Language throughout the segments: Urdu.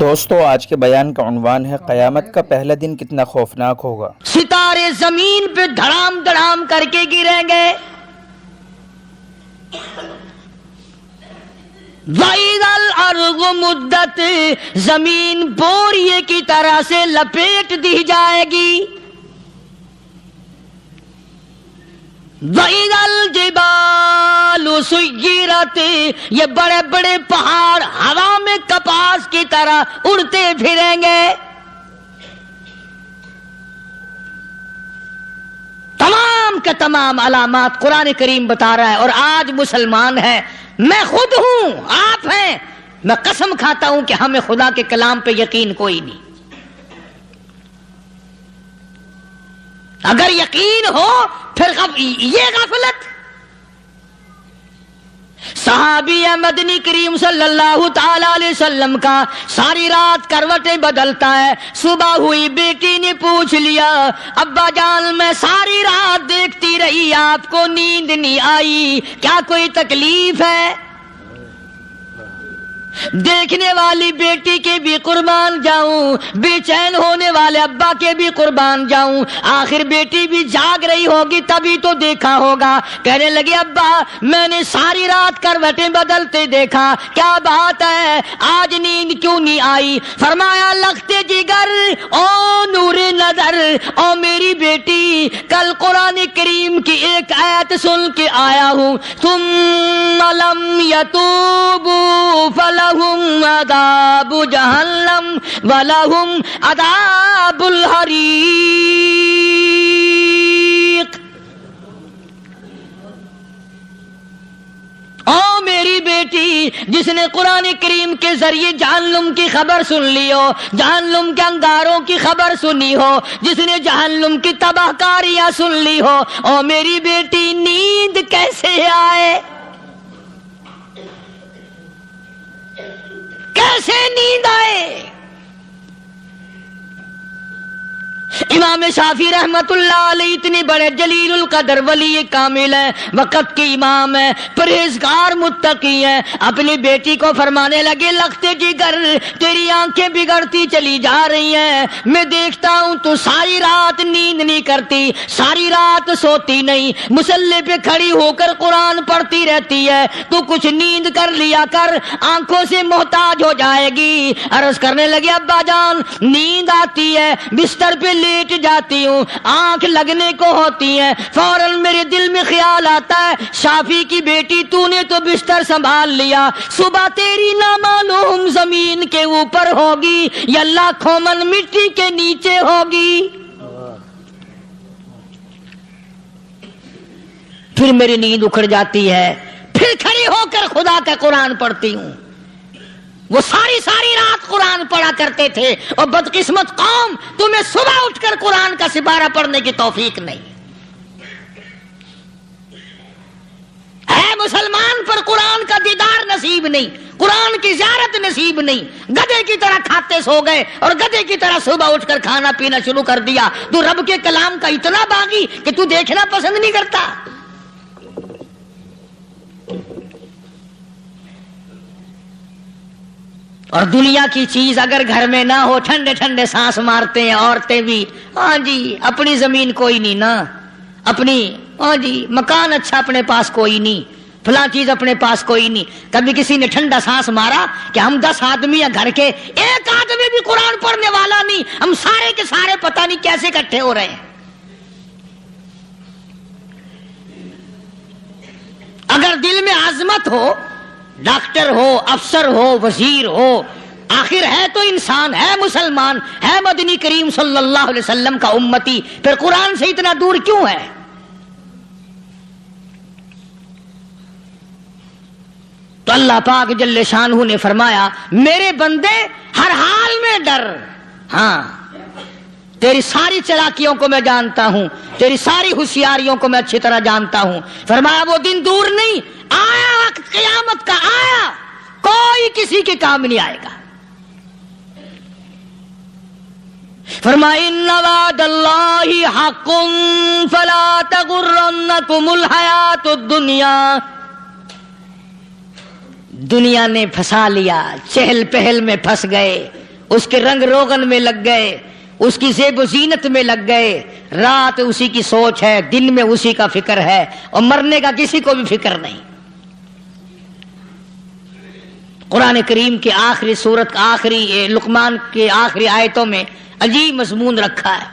دوستو آج کے بیان کا عنوان ہے قیامت کا پہلا دن کتنا خوفناک ہوگا۔ ستارے زمین پہ دھڑام دھڑام کر کے گریں گے۔ وَإِذَا الْأَرْضُ مُدَّتْ، زمین بوریے کی طرح سے لپیٹ دی جائے گی۔ وَإِذَا الْجِبَالُ سُيِّرَتْ، یہ بڑے بڑے پہاڑ ہوا میں کپاس کی طرح اڑتے پھریں گے۔ تمام کے تمام علامات قرآن کریم بتا رہا ہے، اور آج مسلمان ہے، میں خود ہوں، آپ ہیں، میں قسم کھاتا ہوں کہ ہمیں خدا کے کلام پہ یقین کوئی نہیں۔ اگر یقین ہو پھر یہ غفلت۔ صحابی مدنی کریم صلی اللہ تعالی علیہ وسلم کا ساری رات کروٹیں بدلتا ہے، صبح ہوئی بیٹی نے پوچھ لیا، ابا جان میں ساری رات دیکھتی رہی، آپ کو نیند نہیں آئی، کیا کوئی تکلیف ہے؟ دیکھنے والی بیٹی کے بھی قربان جاؤں، بے چین ہونے والے ابا کے بھی قربان جاؤں، آخر بیٹی بھی جاگ رہی ہوگی تبھی تو دیکھا ہوگا۔ کہنے لگے ابا میں نے ساری رات کروٹیں بدلتے دیکھا، کیا بات ہے، آج نیند کیوں نہیں آئی؟ فرمایا لختے جگر او نور نظر، او میری بیٹی کل قرآن کریم کی ایک آیت سن کے آیا ہوں، ثم لم یتوبوا فلہم عذاب جہنم ولہم عذاب الحریق۔ او میری بیٹی جس نے قرآن کریم کے ذریعے جہنم کی خبر سن لی ہو، جہنم کے انگاروں کی خبر سنی ہو، جس نے جہنم کی تباہ کاریاں سن لی ہو، او میری بیٹی نیند کیسے آئے؟ کیسے نیند آئے؟ امام شافعی رحمت اللہ علیہ اتنے بڑے جلیل القدر ولی کامل ہیں، وقت کے امام ہیں، پرہیزگار متقی ہیں، اپنی بیٹی کو فرمانے لگے لختے جگر تیری آنکھیں بگڑتی چلی جا رہی ہیں، میں دیکھتا ہوں تو ساری رات نیند نہیں کرتی، ساری رات سوتی نہیں، مصلی پہ کھڑی ہو کر قرآن پڑھتی رہتی ہے، تو کچھ نیند کر لیا کر، آنکھوں سے محتاج ہو جائے گی۔ عرض کرنے لگے ابا جان نیند آتی ہے، بستر پہ لیٹ جاتی ہوں، آنکھ لگنے کو ہوتی ہے، فوراً میرے دل میں خیال آتا ہے شافی کی بیٹی تو نے تو بستر سنبھال لیا، صبح تیری نامعلوم زمین کے اوپر ہوگی یا لاکھوں من مٹی کے نیچے ہوگی۔ پھر میری نیند اکھڑ جاتی ہے، پھر کھڑی ہو کر خدا کا قرآن پڑھتی ہوں۔ وہ ساری رات قرآن پڑھا کرتے تھے، اور بدقسمت قوم تمہیں صبح اٹھ کر قرآن کا سپارہ پڑھنے کی توفیق نہیں ہے۔ مسلمان پر قرآن کا دیدار نصیب نہیں، قرآن کی زیارت نصیب نہیں، گدھے کی طرح کھاتے سو گئے اور گدھے کی طرح صبح اٹھ کر کھانا پینا شروع کر دیا۔ تو رب کے کلام کا اتنا باغی کہ تو دیکھنا پسند نہیں کرتا۔ اور دنیا کی چیز اگر گھر میں نہ ہو، ٹھنڈے ٹھنڈے سانس مارتے ہیں عورتیں بھی، ہاں جی اپنی زمین کوئی نہیں نا، اپنی ہاں جی مکان اچھا اپنے پاس کوئی نہیں، فلاں چیز اپنے پاس کوئی نہیں۔ کبھی کسی نے ٹھنڈا سانس مارا کہ ہم 10 آدمی ہیں گھر کے، ایک آدمی بھی قرآن پڑھنے والا نہیں، ہم سارے کے سارے پتہ نہیں کیسے اکٹھے ہو رہے ہیں۔ اگر دل میں عظمت ہو، ڈاکٹر ہو، افسر ہو، وزیر ہو، آخر ہے تو انسان، ہے مسلمان، ہے مدنی کریم صلی اللہ علیہ وسلم کا امتی، پھر قرآن سے اتنا دور کیوں ہے؟ تو اللہ پاک جل شانہ نے فرمایا میرے بندے ہر حال میں ڈر، ہاں تیری ساری چلاکیوں کو میں جانتا ہوں، تیری ساری ہوشیاریوں کو میں اچھی طرح جانتا ہوں۔ فرمایا وہ دن دور نہیں، آیا وقت قیامت کا، آیا، کوئی کسی کے کام نہیں آئے گا۔ فرمایا ان وعد اللہ حق فلا تغرنکم الحیات الدنیا، دنیا نے پھنسا لیا، چہل پہل میں پھنس گئے، اس کے رنگ روغن میں لگ گئے، اس کی زیب و زینت میں لگ گئے. رات اسی کی سوچ ہے، دن میں اسی کا فکر ہے، اور مرنے کا کسی کو بھی فکر نہیں. قرآن کریم کے آخری سورت آخری لقمان کے آخری آیتوں میں عجیب مضمون رکھا ہے.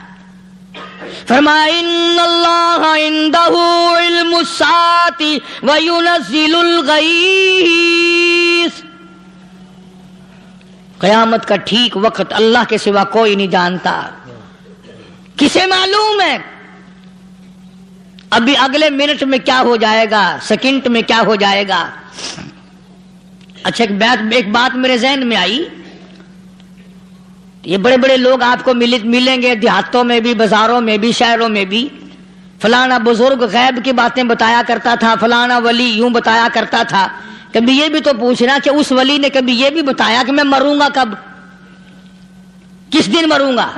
فرمایا ان اللہ عندہ علم الساعۃ وینزل الغیث. قیامت کا ٹھیک وقت اللہ کے سوا کوئی نہیں جانتا. کسے معلوم ہے ابھی اگلے منٹ میں کیا ہو جائے گا، سیکنڈ میں کیا ہو جائے گا. اچھا ایک بات میرے ذہن میں آئی. یہ بڑے بڑے لوگ آپ کو ملیں گے دیہاتوں میں بھی، بازاروں میں بھی، شہروں میں بھی. فلانا بزرگ غیب کی باتیں بتایا کرتا تھا، فلانا ولی یوں بتایا کرتا تھا. کبھی یہ بھی تو پوچھنا کہ اس ولی نے کبھی یہ بھی بتایا کہ میں مروں گا کب، کس دن مروں گا.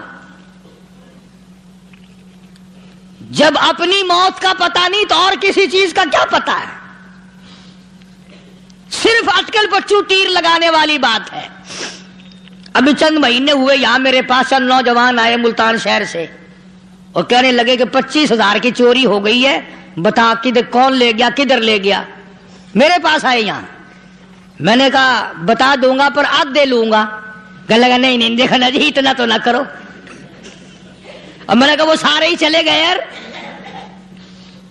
جب اپنی موت کا پتہ نہیں تو اور کسی چیز کا کیا پتہ ہے. صرف اٹکل پچو تیر لگانے والی بات ہے. ابھی چند مہینے ہوئے یہاں میرے پاس چند نوجوان آئے ملتان شہر سے اور کہنے لگے کہ 25,000 کی چوری ہو گئی ہے، بتا کدھر کون لے گیا، کدھر لے گیا. میرے پاس آئے یہاں. میں نے کہا بتا دوں گا پر آدھے لوں گا. کہنے لگا نہیں دیکھا نا جی اتنا تو نہ کرو. اور میں نے کہا وہ سارے ہی چلے گئے یار.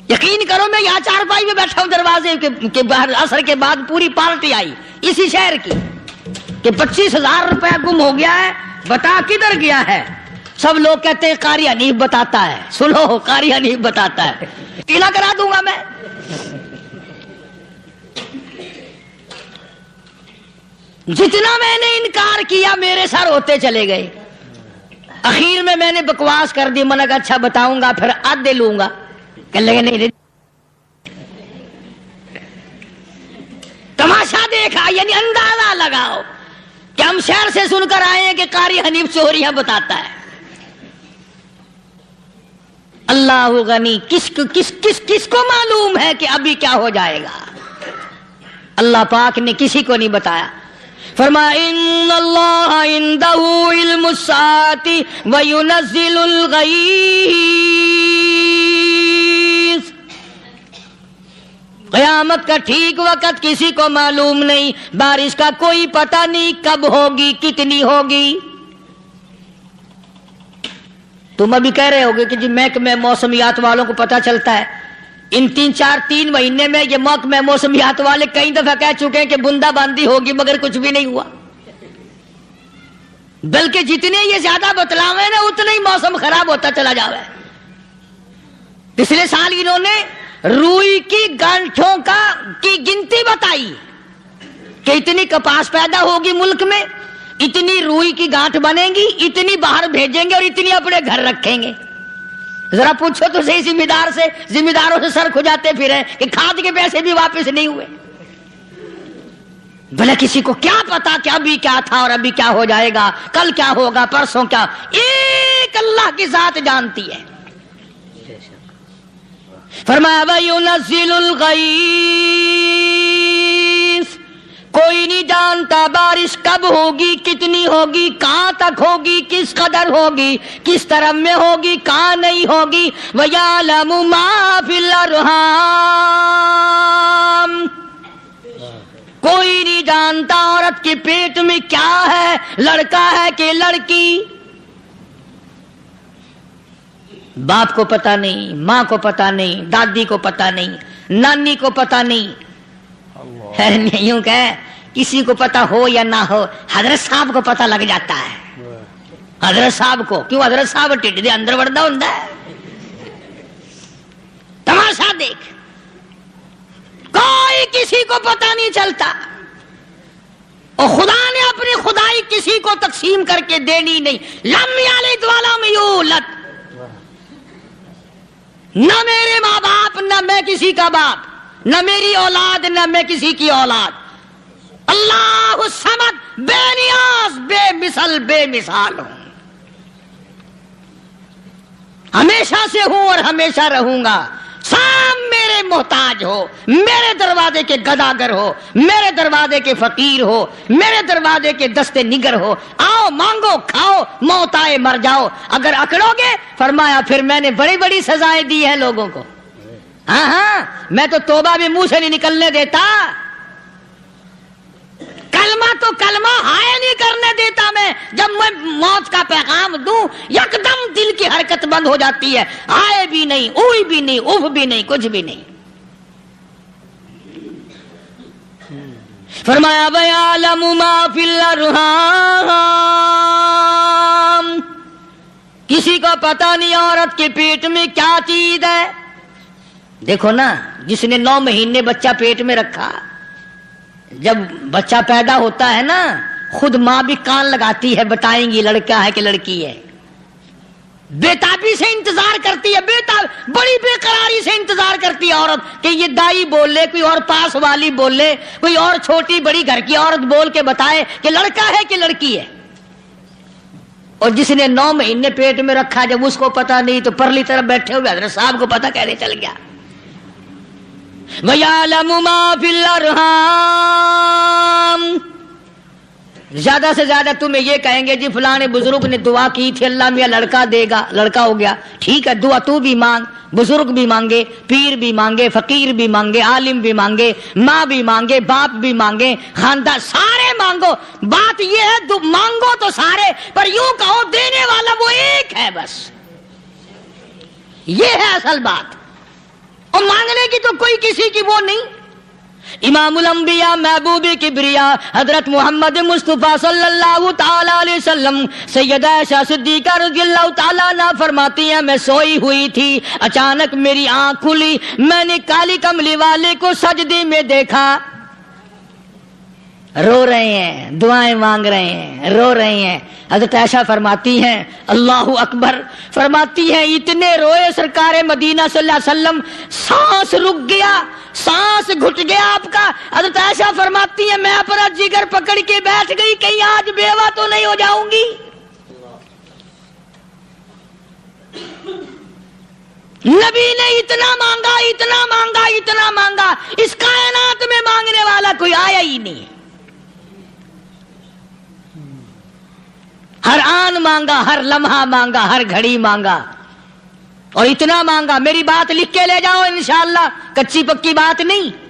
یقین کرو میں یہاں چارپائی میں بیٹھا ہوں دروازے کے باہر، عصر کے بعد پوری پارٹی آئی اسی شہر کی کہ 25,000 روپے گم ہو گیا ہے، بتا کدھر گیا ہے. سب لوگ کہتے ہیں قاری حنیف بتاتا ہے. سنو قاری حنیف بتاتا ہے. ٹیلا کرا دوں گا میں. جتنا میں نے انکار کیا میرے سر ہوتے چلے گئے. اخیر میں نے بکواس کر دی. میں نے کہا اچھا بتاؤں گا پھر آدھے لوں گا. کہ لگے نہیں. تماشا دیکھا یعنی اندازہ لگاؤ کہ ہم شہر سے سن کر آئے ہیں کہ قاری حنیف چوریاں بتاتا ہے. اللہ غنی. کس کو معلوم ہے کہ ابھی کیا ہو جائے گا. اللہ پاک نے کسی کو نہیں بتایا. فرمایا ان اللہ عندہ علم الساعۃ وینزل الغیث. قیامت کا ٹھیک وقت کسی کو معلوم نہیں. بارش کا کوئی پتہ نہیں کب ہوگی، کتنی ہوگی. تم ابھی کہہ رہے ہوگے کہ جی محکمہ موسمیات والوں کو پتہ چلتا ہے. ان 3 مہینے میں یہ محکمہ موسمیات والے کئی دفعہ کہہ چکے ہیں کہ بوندا باندی ہوگی مگر کچھ بھی نہیں ہوا. بلکہ جتنے یہ زیادہ بتلاوے نا اتنا ہی موسم خراب ہوتا چلا جاوے. پچھلے سال انہوں نے روئی کی گانٹھوں کی گنتی بتائی کہ اتنی کپاس پیدا ہوگی ملک میں، اتنی روئی کی گانٹھ بنے گی، اتنی باہر بھیجیں گے اور اتنی اپنے گھر رکھیں گے. ذرا پوچھو تو صحیح ذمہ داروں سے سر کھجاتے پھرے کہ کھاد کے پیسے بھی واپس نہیں ہوئے. بھلا کسی کو کیا پتا کہ ابھی کیا تھا اور ابھی کیا ہو جائے گا، کل کیا ہوگا، پرسوں کیا. ایک اللہ کی ذات جانتی ہے. فرمایا وَيُنَزِّلُ الْغَيْثَ. کوئی نہیں جانتا بارش کب ہوگی، کتنی ہوگی، کہاں تک ہوگی، کس قدر ہوگی، کس طرف میں ہوگی، کہاں نہیں ہوگی. وَيَعْلَمُ مَا فِي الْأَرْحَامِ. کوئی نہیں جانتا عورت کے پیٹ میں کیا ہے، لڑکا ہے کہ لڑکی. باپ کو پتہ نہیں، ماں کو پتہ نہیں، دادی کو پتہ نہیں، نانی کو پتہ نہیں. یوں کہ کسی کو پتہ ہو یا نہ ہو حضرت صاحب کو پتہ لگ جاتا ہے. حضرت صاحب کو کیوں؟ حضرت صاحب ٹھڈ دے اندر وڑدا ہوندا ہے. تماشا دیکھ، کوئی کسی کو پتہ نہیں چلتا. اور خدا نے اپنی خدائی کسی کو تقسیم کر کے دینی نہیں. لم یلد ولم یولد. نہ میرے ماں باپ، نہ میں کسی کا باپ، نہ میری اولاد، نہ میں کسی کی اولاد. اللہ الصمد، بے نیاز، بے مثل، بے مثال ہوں. ہمیشہ سے ہوں اور ہمیشہ رہوں گا. سام میرے محتاج ہو، میرے دروازے کے گداگر ہو، میرے دروازے کے فقیر ہو، میرے دروازے کے دستے نگر ہو. آؤ مانگو کھاؤ، موت آئے مر جاؤ، اگر اکڑو گے فرمایا پھر میں نے بڑی بڑی سزائیں دی ہیں لوگوں کو. ہاں میں تو توبہ بھی منہ سے نہیں نکلنے دیتا، کلمہ تو کلمہ ہائے نہیں کرنے دیتا میں. جب میں موت کا پیغام دوں یکدم دل کی حرکت بند ہو جاتی ہے، ہائے بھی نہیں، اوئی بھی نہیں، اف بھی نہیں، کچھ بھی نہیں. فرمایا وَيَعْلَمُ مَا فِي الْأَرْحَامِ، کسی کو پتہ نہیں عورت کے پیٹ میں کیا چیز ہے. دیکھو نا، جس نے 9 مہینے بچہ پیٹ میں رکھا، جب بچہ پیدا ہوتا ہے نا خود ماں بھی کان لگاتی ہے، بتائیں گی لڑکا ہے کہ لڑکی ہے. بےتابی سے انتظار کرتی ہے، بڑی بے قراری سے انتظار کرتی ہے عورت کہ یہ دائی بول لے، کوئی اور پاس والی بول لے، کوئی اور چھوٹی بڑی گھر کی عورت بول کے بتائے کہ لڑکا ہے کہ لڑکی ہے. اور جس نے 9 مہینے پیٹ میں رکھا جب اس کو پتا نہیں تو پرلی طرف بیٹھے ہوئے حضرت صاحب کو پتا کیسے چل گیا. وَيَعْلَمُ مَا فِي الْأَرْحَامِ، زیادہ سے زیادہ تمہیں یہ کہیں گے جی فلاں بزرگ نے دعا کی تھی اللہ میاں لڑکا دے گا، لڑکا ہو گیا. ٹھیک ہے، دعا تو بھی مانگ، بزرگ بھی مانگے، پیر بھی مانگے، فقیر بھی مانگے، عالم بھی مانگے، ماں بھی مانگے، باپ بھی مانگے، خاندان سارے مانگو. بات یہ ہے مانگو تو سارے، پر یوں کہو دینے والا وہ ایک ہے بس. یہ ہے اصل بات، اور مانگنے کی تو کوئی کسی کی وہ نہیں. امام الانبیاء محبوب کبریا حضرت محمد مصطفیٰ صلی اللہ تعالی علیہ وسلم سیدہ عائشہ صدیقہ رضی اللہ تعالیٰ عنہا فرماتی ہیں میں سوئی ہوئی تھی، اچانک میری آنکھ کھلی، میں نے کالی کملی والے کو سجدے میں دیکھا، رو رہے ہیں، دعائیں مانگ رہے ہیں، رو رہے ہیں. حضرت عائشہ فرماتی ہیں اللہ اکبر، فرماتی ہیں اتنے روئے سرکار مدینہ صلی اللہ علیہ وسلم، سانس رک گیا، سانس گھٹ گیا آپ کا. حضرت عائشہ فرماتی ہیں میں اپنا جگر پکڑ کے بیٹھ گئی، کہیں آج بیوہ تو نہیں ہو جاؤں گی. نبی نے اتنا مانگا، اتنا مانگا، اتنا مانگا، اس کائنات میں مانگنے والا کوئی آیا ہی نہیں. ہر آن مانگا، ہر لمحہ مانگا، ہر گھڑی مانگا، اور اتنا مانگا. میری بات لکھ کے لے جاؤ انشاءاللہ، کچی پکی بات نہیں.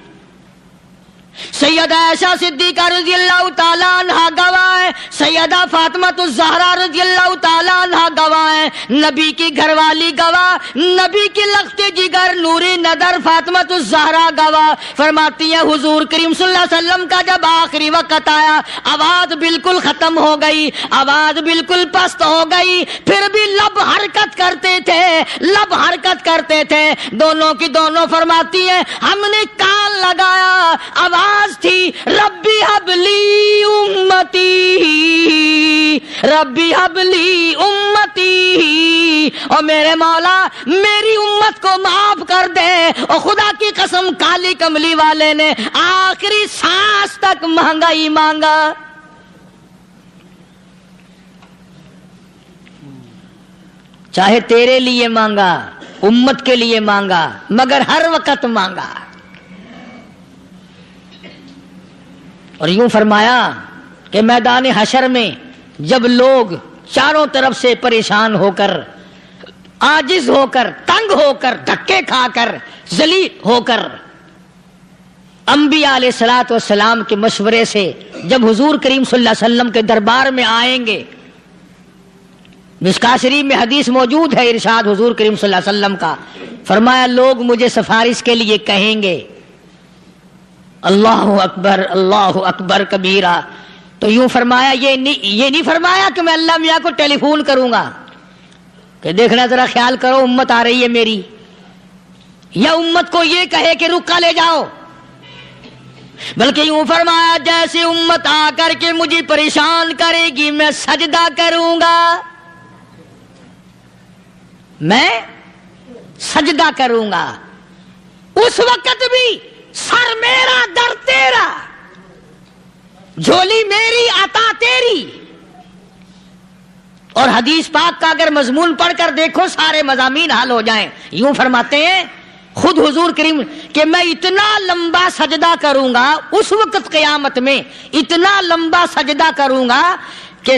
سیدہ عائشہ صدیقہ رضی اللہ تعالیٰ عنہا گواہ ہے، سیدہ فاطمہ الزہرا رضی اللہ تعالیٰ عنہا گواہ ہے، نبی کی گھر والی گواہ، نبی کی لخت جگر نوری نظر فاطمہ الزہرا گواہ. فرماتی ہیں حضور کریم صلی اللہ علیہ وسلم کا جب آخری وقت آیا، آواز بالکل ختم ہو گئی، آواز بالکل پست ہو گئی، پھر بھی لب حرکت کرتے تھے، لب حرکت کرتے تھے، دونوں کی دونوں. فرماتی ہیں ہم نے کان لگایا، آواز تھی ربی حبلی امتی، ربی حبلی امتی، اور میرے مولا میری امت کو معاف کر دے. اور خدا کی قسم کالی کملی والے نے آخری سانس تک مانگا ہی مانگا. چاہے تیرے لیے مانگا، امت کے لیے مانگا، مگر ہر وقت مانگا. اور یوں فرمایا کہ میدان حشر میں جب لوگ چاروں طرف سے پریشان ہو کر، عاجز ہو کر، تنگ ہو کر، دھکے کھا کر، ذلیل ہو کر، انبیاء علیہ الصلوۃ والسلام کے مشورے سے جب حضور کریم صلی اللہ علیہ وسلم کے دربار میں آئیں گے، مشکاۃ شریف میں حدیث موجود ہے، ارشاد حضور کریم صلی اللہ علیہ وسلم کا، فرمایا لوگ مجھے سفارش کے لیے کہیں گے اللہ اکبر کبیرہ. تو یوں فرمایا یہ نہیں فرمایا کہ میں اللہ میاں کو ٹیلی فون کروں گا کہ دیکھنا ذرا خیال کرو امت آ رہی ہے میری، یا امت کو یہ کہے کہ رکا لے جاؤ، بلکہ یوں فرمایا جیسے امت آ کر کے مجھے پریشان کرے گی میں سجدہ کروں گا، میں سجدہ کروں گا. اس وقت بھی سر میرا در تیرا، جھولی میری عطا تیری. اور حدیث پاک کا اگر مضمون پڑھ کر دیکھو سارے مضامین حل ہو جائیں. یوں فرماتے ہیں خود حضور کریم کہ میں اتنا لمبا سجدہ کروں گا اس وقت قیامت میں، اتنا لمبا سجدہ کروں گا کہ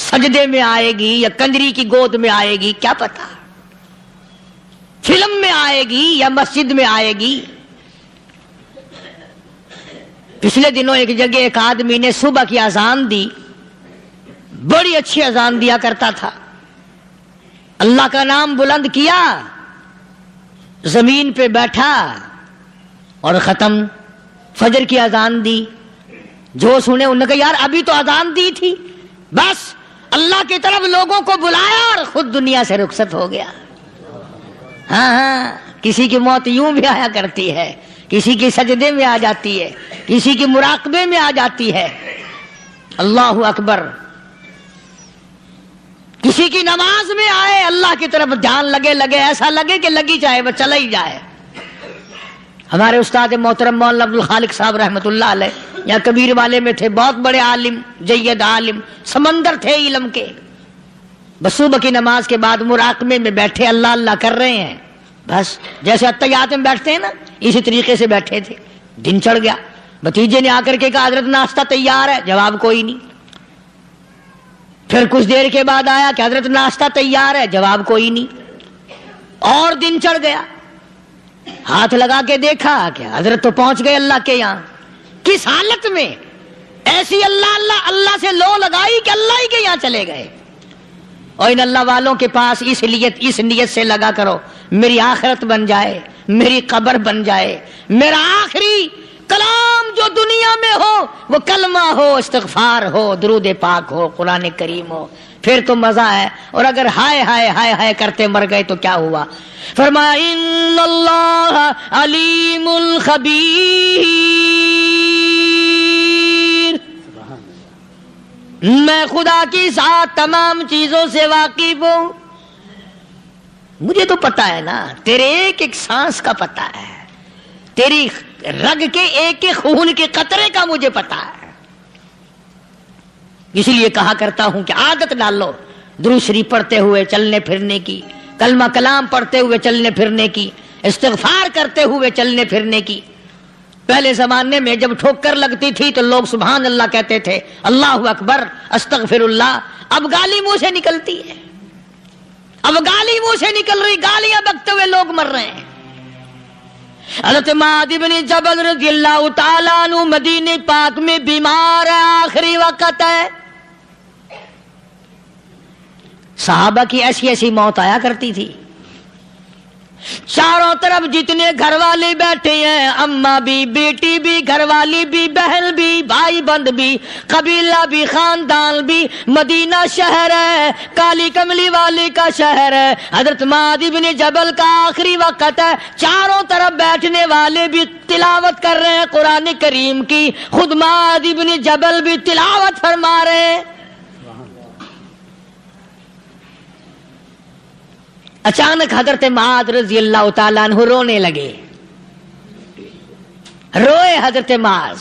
سجدے میں آئے گی یا کنجری کی گود میں آئے گی کیا پتا، فلم میں آئے گی یا مسجد میں آئے گی۔ پچھلے دنوں ایک جگہ ایک آدمی نے صبح کی اذان دی، بڑی اچھی اذان دیا کرتا تھا، اللہ کا نام بلند کیا، زمین پہ بیٹھا اور ختم۔ فجر کی اذان دی، جو سنے انہوں نے کہا یار ابھی تو اذان دی تھی، بس اللہ کی طرف لوگوں کو بلایا اور خود دنیا سے رخصت ہو گیا۔ ہاں کسی کی موت یوں بھی آیا کرتی ہے، کسی کی سجدے میں آ جاتی ہے، کسی کی مراقبے میں آ جاتی ہے۔ اللہ اکبر۔ کسی کی نماز میں آئے، اللہ کی طرف دھیان لگے ایسا لگے کہ لگی جائے وہ چلا ہی جائے۔ ہمارے استاد محترم مولانا عبد الخالق صاحب رحمۃ اللہ علیہ یا کبیر والے میں تھے، بہت بڑے عالم، جید عالم، سمندر تھے علم کے۔ بس صبح کی نماز کے بعد مراقبے میں بیٹھے، اللہ اللہ کر رہے ہیں، بس جیسے اتحیات میں بیٹھتے ہیں نا اسی طریقے سے بیٹھے تھے۔ دن چڑھ گیا، بھتیجے نے آ کر کے کہا حضرت ناشتہ تیار ہے، جواب کوئی نہیں۔ پھر کچھ دیر کے بعد آیا کہ حضرت ناشتہ تیار ہے، جواب کوئی نہیں۔ اور دن چڑھ گیا، ہاتھ لگا کے دیکھا کہ حضرت تو پہنچ گئے اللہ کے یہاں۔ کس حالت میں؟ ایسی اللہ اللہ اللہ سے لو لگائی کہ اللہ ہی کے یہاں چلے گئے۔ اور ان اللہ والوں کے پاس اس نیت سے لگا کرو میری آخرت بن جائے، میری قبر بن جائے، میرا آخری کلام جو دنیا میں ہو وہ کلمہ ہو، استغفار ہو، درود پاک ہو، قرآن کریم ہو، پھر تو مزہ ہے۔ اور اگر ہائے ہائے ہائے ہائے کرتے مر گئے تو کیا ہوا؟ فرمایا ان اللہ علیم خبیر، میں خدا کی ذات تمام چیزوں سے واقف ہوں۔ مجھے تو پتا ہے نا، تیرے ایک ایک سانس کا پتا ہے، تیری رگ کے ایک ایک خون کے قطرے کا مجھے پتا ہے۔ اسی لیے کہا کرتا ہوں کہ عادت ڈالو درود شریف پڑھتے ہوئے چلنے پھرنے کی، کلمہ کلام پڑھتے ہوئے چلنے پھرنے کی، استغفار کرتے ہوئے چلنے پھرنے کی۔ پہلے زمانے میں جب ٹھوکر لگتی تھی تو لوگ سبحان اللہ کہتے تھے، اللہ اکبر، استغفر اللہ۔ اب گالی منہ سے نکلتی ہے، اب گالی منہ سے نکل رہی، گالیاں بکتے ہوئے لوگ مر رہے ہیں۔ حضرت معاذ بن جبل رضی اللہ تعالیٰ عنہ مدینہ پاک میں بیمار ہے، آخری وقت ہے۔ صحابہ کی ایسی ایسی موت آیا کرتی تھی، چاروں طرف جتنے گھر والے بیٹھے ہیں، اماں بھی، بیٹی بھی، گھر والی بھی، بہن بھی، بھائی بند بھی، قبیلہ بھی، خاندان بھی، مدینہ شہر ہے، کالی کملی والے کا شہر ہے، حضرت معاذ بن جبل کا آخری وقت ہے۔ چاروں طرف بیٹھنے والے بھی تلاوت کر رہے ہیں قرآن کریم کی، خود معاذ بن جبل بھی تلاوت فرما رہے ہیں۔ اچانک حضرت معاذ رضی اللہ تعالیٰ عنہ رونے لگے، روئے حضرت معاذ۔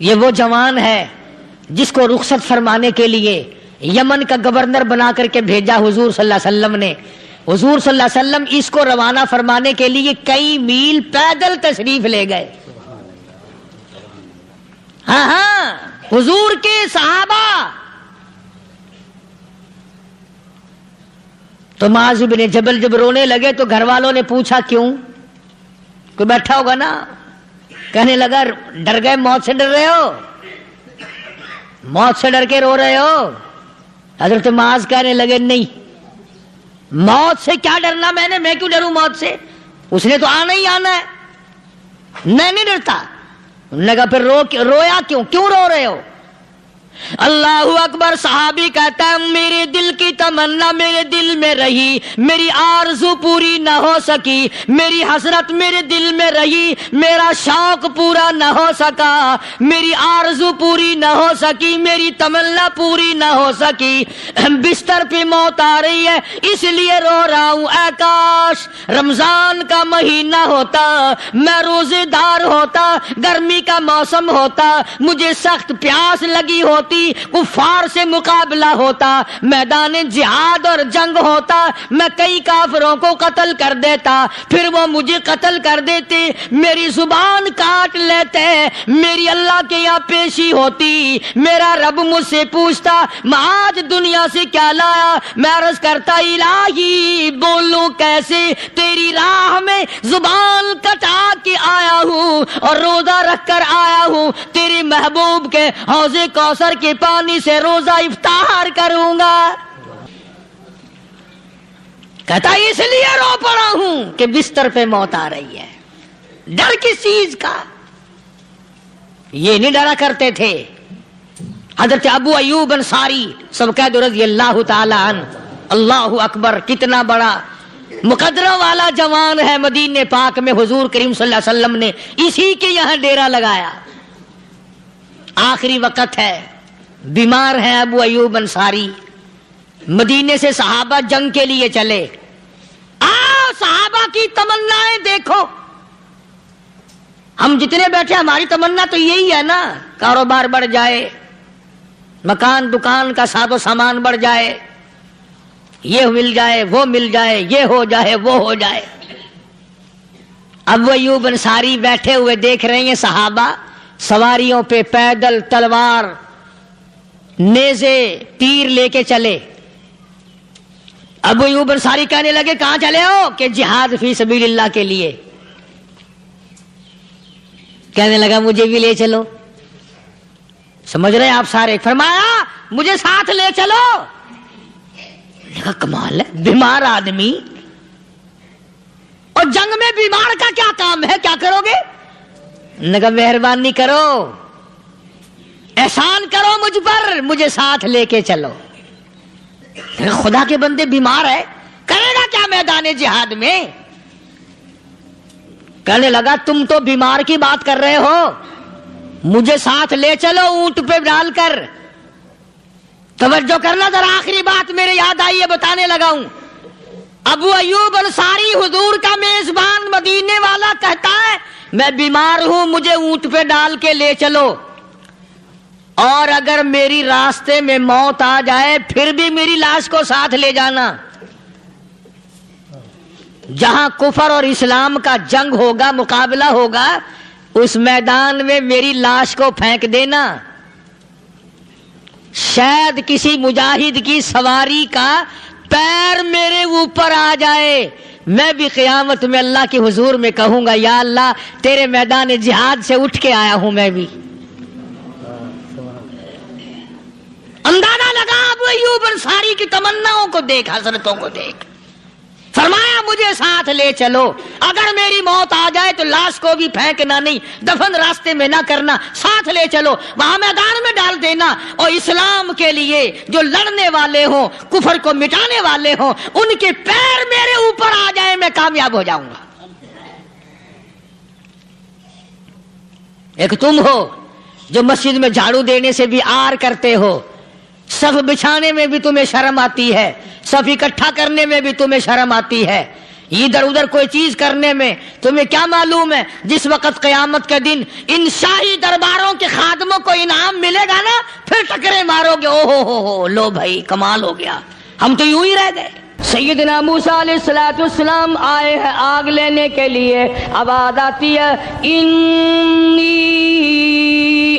یہ وہ جوان ہے جس کو رخصت فرمانے کے لیے یمن کا گورنر بنا کر کے بھیجا حضور صلی اللہ علیہ وسلم نے۔ حضور صلی اللہ علیہ وسلم اس کو روانہ فرمانے کے لیے کئی میل پیدل تشریف لے گئے۔ ہاں حضور کے صحابہ۔ تو معاذ بن جبل جب رونے لگے تو گھر والوں نے پوچھا کیوں؟ کوئی بیٹھا ہوگا نا، کہنے لگا ڈر گئے، موت سے ڈر رہے ہو، موت سے ڈر کے رو رہے ہو؟ حضرت معاذ کہنے لگے نہیں، موت سے کیا ڈرنا، میں کیوں ڈروں موت سے، اس نے تو آنا ہی آنا ہے، میں نہیں ڈرتا۔ انہوں نے کہا پھر رویا کیوں رو رہے ہو؟ اللہ اکبر۔ صحابی کہتا ہے میرے دل کی تمنا میرے دل میں رہی، میری آرزو پوری نہ ہو سکی، میری حسرت میرے دل میں رہی، میرا شوق پورا نہ ہو سکا، میری آرزو پوری نہ ہو سکی، میری تمنا پوری نہ ہو سکی، بستر پہ موت آ رہی ہے اس لیے رو رہا ہوں۔ اے کاش رمضان کا مہینہ ہوتا، میں روزے دار ہوتا، گرمی کا موسم ہوتا، مجھے سخت پیاس لگی ہوتی، کفار سے مقابلہ ہوتا، میدان جہاد جہاد اور جنگ ہوتا میں کئی کافروں کو قتل کر دیتا، پھر وہ مجھے قتل کر دیتے، میری زبان کاٹ لیتے، میری اللہ کے یہاں پیشی ہوتی، میرا رب مجھ سے پوچھتا میں آج دنیا سے کیا لایا، میں عرض کرتا الہی بولوں کیسے، تیری راہ میں زبان کٹا کے آیا ہوں اور روزہ رکھ کر آیا ہوں، تیرے محبوب کے حوض کوثر کے پانی سے روزہ افطار کروں گا۔ کہتا اس لیے رو پڑا ہوں کہ بستر پہ موت آ رہی ہے۔ ڈر کس چیز کا؟ یہ نہیں ڈرا کرتے تھے۔ حضرت ابو ایوب انصاری سب کہہ دو رضی اللہ تعالی عنہ، اللہ اکبر، کتنا بڑا مقدرہ والا جوان ہے۔ مدینے پاک میں حضور کریم صلی اللہ علیہ وسلم نے اسی کے یہاں ڈیرا لگایا۔ آخری وقت ہے، بیمار ہیں ابو ایوب انصاری، مدینے سے صحابہ جنگ کے لیے چلے۔ صحابہ کی تمنائیں دیکھو، ہم جتنے بیٹھے ہماری تمنا تو یہی ہے نا، کاروبار بڑھ جائے، مکان دکان کا ساز و سامان بڑھ جائے، یہ مل جائے وہ مل جائے، یہ ہو جائے وہ ہو جائے۔ ابو ایوب انصاری بیٹھے ہوئے دیکھ رہے ہیں صحابہ سواریوں پہ پیدل تلوار نیزے تیر لے کے چلے۔ ابو ایوب انصاری کہنے لگے کہاں چلے ہو؟ کہ جہاد فی سبیل اللہ کے لیے۔ کہنے لگا مجھے بھی لے چلو۔ سمجھ رہے ہیں آپ سارے؟ فرمایا مجھے ساتھ لے چلو۔ کہا کمال ہے، بیمار آدمی اور جنگ میں بیمار کا کیا کام ہے، کیا کرو گے؟ نے کہا مہربانی کرو، احسان کرو مجھ پر، مجھے ساتھ لے کے چلو۔ خدا کے بندے بیمار ہے، کرے گا کیا میدان جہاد میں؟ کہنے لگا تم تو بیمار کی بات کر رہے ہو، مجھے ساتھ لے چلو اونٹ پہ ڈال کر۔ توجہ کرنا ذرا، آخری بات میرے یاد آئی ہے، بتانے لگا ہوں۔ ابو ایوب انصاری حضور کا میزبان مدینے والا کہتا ہے میں بیمار ہوں، مجھے اونٹ پہ ڈال کے لے چلو، اور اگر میری راستے میں موت آ جائے پھر بھی میری لاش کو ساتھ لے جانا۔ جہاں کفر اور اسلام کا جنگ ہوگا، مقابلہ ہوگا، اس میدان میں میری لاش کو پھینک دینا۔ شاید کسی مجاہد کی سواری کا پیر میرے اوپر آ جائے، میں بھی قیامت میں اللہ کے حضور میں کہوں گا یا اللہ تیرے میدان جہاد سے اٹھ کے آیا ہوں میں بھی۔ اندازہ لگا ابو ایوب انصاری کی تمناؤں کو دیکھ، حسرتوں کو دیکھ۔ فرمایا مجھے ساتھ لے چلو، اگر میری موت آ جائے تو لاش کو بھی پھینکنا نہیں، دفن راستے میں نہ کرنا، ساتھ لے چلو، وہاں میدان میں ڈال دینا، اور اسلام کے لیے جو لڑنے والے ہوں، کفر کو مٹانے والے ہوں، ان کے پیر میرے اوپر آ جائے میں کامیاب ہو جاؤں گا۔ ایک تم ہو جو مسجد میں جھاڑو دینے سے بھی آر کرتے ہو، صف بچھانے میں بھی تمہیں شرم آتی ہے، صف اکٹھا کرنے میں بھی تمہیں شرم آتی ہے، ادھر ادھر کوئی چیز کرنے میں تمہیں کیا معلوم ہے جس وقت قیامت کے دن ان شاہی درباروں کے خادموں کو انعام ملے گا نا، پھر ٹکرے مارو گے، او ہو لو بھائی کمال ہو گیا، ہم تو یوں ہی رہ گئے۔ سیدنا موسیٰ علیہ السلام آئے ہیں آگ لینے کے لیے، آواز آتی ہے انی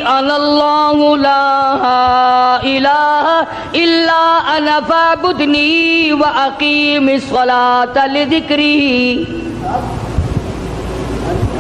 انا اللہ لا الہ الا انا فاعبدنی واقیم الصلاۃ لذکری۔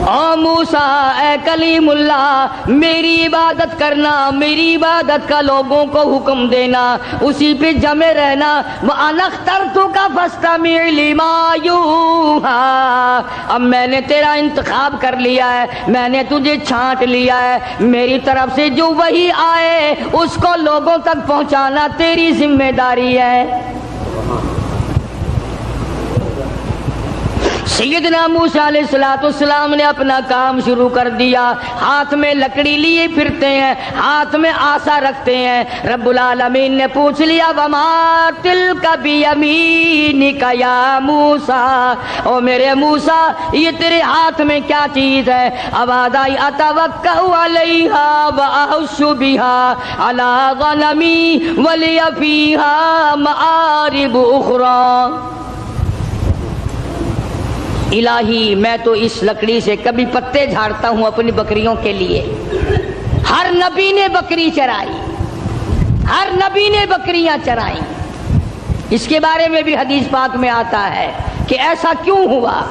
او موسیٰ، اے کلیم اللہ، میری عبادت کرنا، میری عبادت کا لوگوں کو حکم دینا، اسی پہ جمے رہنا۔ وَأَنَا اخْتَرْتُكَ فَاسْتَمِعْ لِمَا يُوحَىٰ، اب میں نے تیرا انتخاب کر لیا ہے، میں نے تجھے چھانٹ لیا ہے، میری طرف سے جو وحی آئے اس کو لوگوں تک پہنچانا تیری ذمہ داری ہے۔ سیدنا موسیٰ علیہ السلام نے اپنا کام شروع کر دیا. ہاتھ میں لکڑی لیے پھرتے ہیں, ہاتھ میں آسا رکھتے ہیں. رب العالمین نے پوچھ لیا وما تلک بیمینک یا موسیٰ, او میرے موسیٰ یہ تیرے ہاتھ میں کیا چیز ہے؟ آواز آئی اتوکأ علیہا واحش بہا علی غنمی ولی فیہا مآرب اخری. الہی میں تو اس لکڑی سے کبھی پتے جھاڑتا ہوں اپنی بکریوں کے لیے. ہر نبی نے بکری چرائی, ہر نبی نے بکریاں چرائیں. اس کے بارے میں بھی حدیث پاک میں آتا ہے کہ ایسا کیوں ہوا,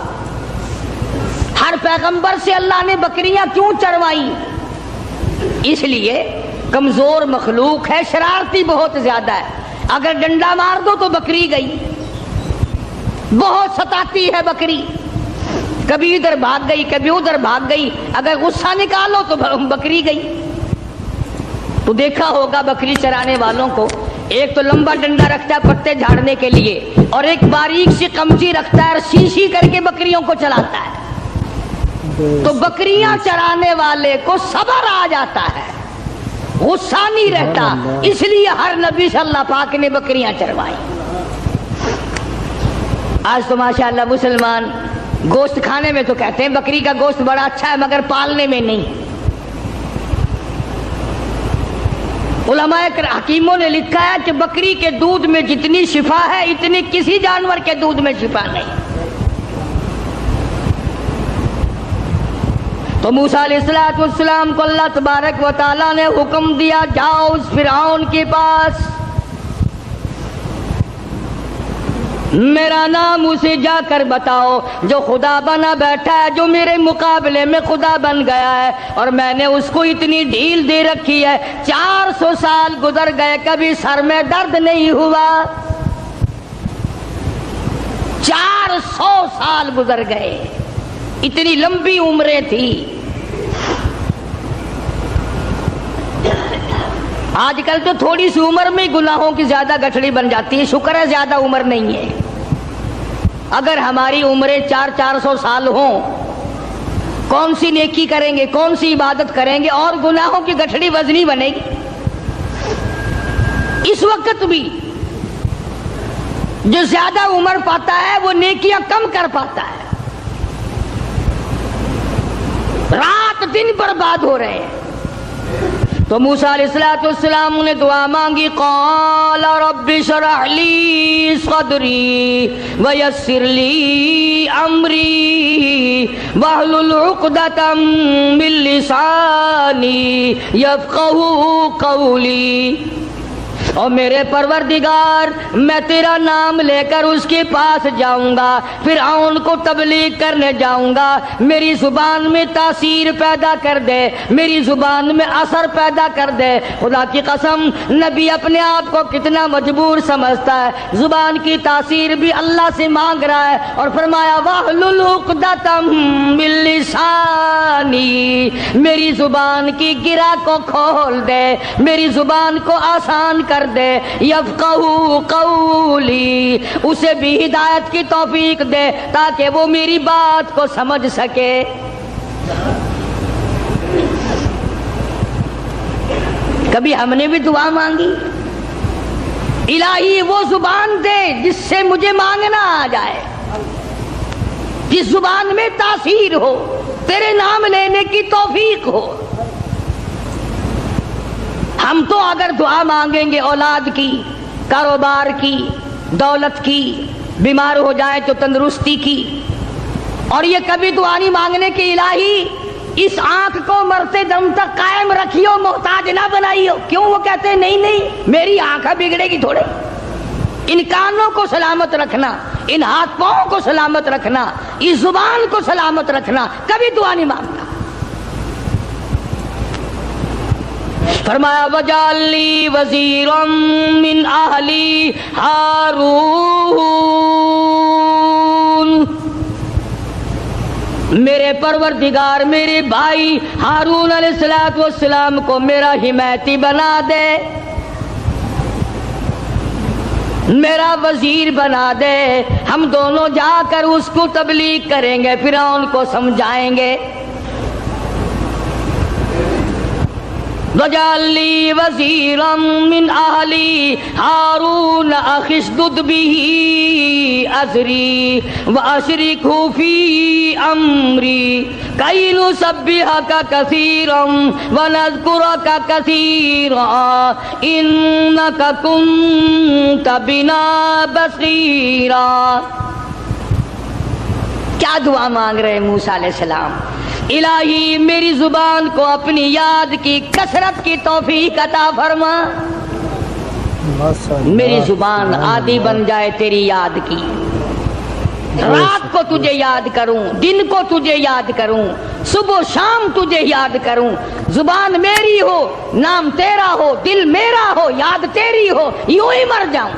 ہر پیغمبر سے اللہ نے بکریاں کیوں چروائیں؟ اس لیے کمزور مخلوق ہے, شرارتی بہت زیادہ ہے. اگر ڈنڈا مار دو تو بکری گئی, بہت ستاتی ہے بکری, کبھی ادھر بھاگ گئی کبھی ادھر بھاگ گئی. اگر غصہ نکالو تو بکری گئی. تو دیکھا ہوگا بکری چرانے والوں کو, ایک تو لمبا ڈنڈا رکھتا ہے پتے جھاڑنے کے لیے, اور ایک باریک سی قمچی رکھتا ہے اور سی کر کے بکریوں کو چلاتا ہے. تو بکریاں چرانے والے کو صبر آ جاتا ہے, غصہ نہیں رہتا. اس لیے ہر نبی سے اللہ پاک نے بکریاں چروائی. آج تو ماشاءاللہ مسلمان گوشت کھانے میں تو کہتے ہیں بکری کا گوشت بڑا اچھا ہے, مگر پالنے میں نہیں. علماء حکیموں نے لکھا ہے کہ بکری کے دودھ میں جتنی شفا ہے اتنی کسی جانور کے دودھ میں شفا نہیں. تو موسیٰ علیہ السلام کو اللہ تبارک و تعالیٰ نے حکم دیا جاؤ اس فرعون کے پاس, میرا نام اسے جا کر بتاؤ جو خدا بنا بیٹھا ہے, جو میرے مقابلے میں خدا بن گیا ہے, اور میں نے اس کو اتنی ڈھیل دے رکھی ہے. 400 سال گزر گئے کبھی سر میں درد نہیں ہوا. 400 سال گزر گئے, اتنی لمبی عمریں تھی. آج کل تو تھوڑی سی عمر میں گناہوں کی زیادہ گٹھڑی بن جاتی ہے. شکر ہے زیادہ عمر نہیں ہے. اگر ہماری عمریں 400 سال ہوں, کون سی نیکی کریں گے, کون سی عبادت کریں گے, اور گناہوں کی گٹھڑی وزنی بنے گی. اس وقت بھی جو زیادہ عمر پاتا ہے وہ نیکیاں کم کر پاتا ہے. رات دن برباد ہو رہے ہیں. تو موسیٰ علیہ السلام نے دعا مانگی, قال رب اشرح لی صدری ویسر لی امری واحلل عقدۃ من لسانی یفقہوا قولی. اور میرے پروردگار میں تیرا نام لے کر اس کے پاس جاؤں گا, فرعون کو تبلیغ کرنے جاؤں گا. میری زبان میں تاثیر پیدا کر دے, میری زبان میں اثر پیدا کر دے. خدا کی قسم نبی اپنے آپ کو کتنا مجبور سمجھتا ہے, زبان کی تاثیر بھی اللہ سے مانگ رہا ہے, اور فرمایا واحلل عقدۃ من لسانی, میری زبان کی گرہ کو کھول دے, میری زبان کو آسان کر دے. یفقہوا قولی, اسے بھی ہدایت کی توفیق دے تاکہ وہ میری بات کو سمجھ سکے. کبھی ہم نے بھی دعا مانگی, الہی وہ زبان دے جس سے مجھے مانگنا آ جائے, جس زبان میں تاثیر ہو, تیرے نام لینے کی توفیق ہو. ہم تو اگر دعا مانگیں گے اولاد کی, کاروبار کی, دولت کی, بیمار ہو جائیں تو تندرستی کی, اور یہ کبھی دعا نہیں مانگنے کی الہی اس آنکھ کو مرتے دم تک قائم رکھیو, محتاج نہ بنائیو. کیوں؟ وہ کہتے ہیں نہیں نہیں میری آنکھ بگڑے گی تھوڑے. ان کانوں کو سلامت رکھنا, ان ہاتھ پاؤں کو سلامت رکھنا, اس زبان کو سلامت رکھنا, کبھی دعا نہیں مانگتا. فرمایا وجعل لی وزیرا من اہلی ہارون, میرے پروردگار میرے بھائی ہارون علیہ السلام کو میرا حمایتی بنا دے. میرا وزیر بنا دے، ہم دونوں جا کر اس کو تبلیغ کریں گے، فرعون کو سمجھائیں گے۔ وَاجْعَل لِّي وَزِيرًا مِّنْ أَهْلِي هَارُونَ أَخِي اشْدُدْ بِهِ أَزْرِي وَأَشْرِكْهُ فِي أَمْرِي كَيْ نُسَبِّحَكَ كَثِيرًا وَنَذْكُرَكَ كَثِيرًا إِنَّكَ كُنتَ بِنَا بَصِيرًا۔ کیا دعا مانگ رہے ہیں موسیٰ علیہ السلام؟ الہی میری زبان کو اپنی یاد کی کثرت کی توفیق عطا فرما، میری زبان عادی بن جائے تیری یاد کی، رات کو تجھے یاد کروں، دن کو تجھے یاد کروں، صبح و شام تجھے یاد کروں، زبان میری ہو، نام تیرا ہو، دل میرا ہو، یاد تیری ہو، یوں ہی مر جاؤں۔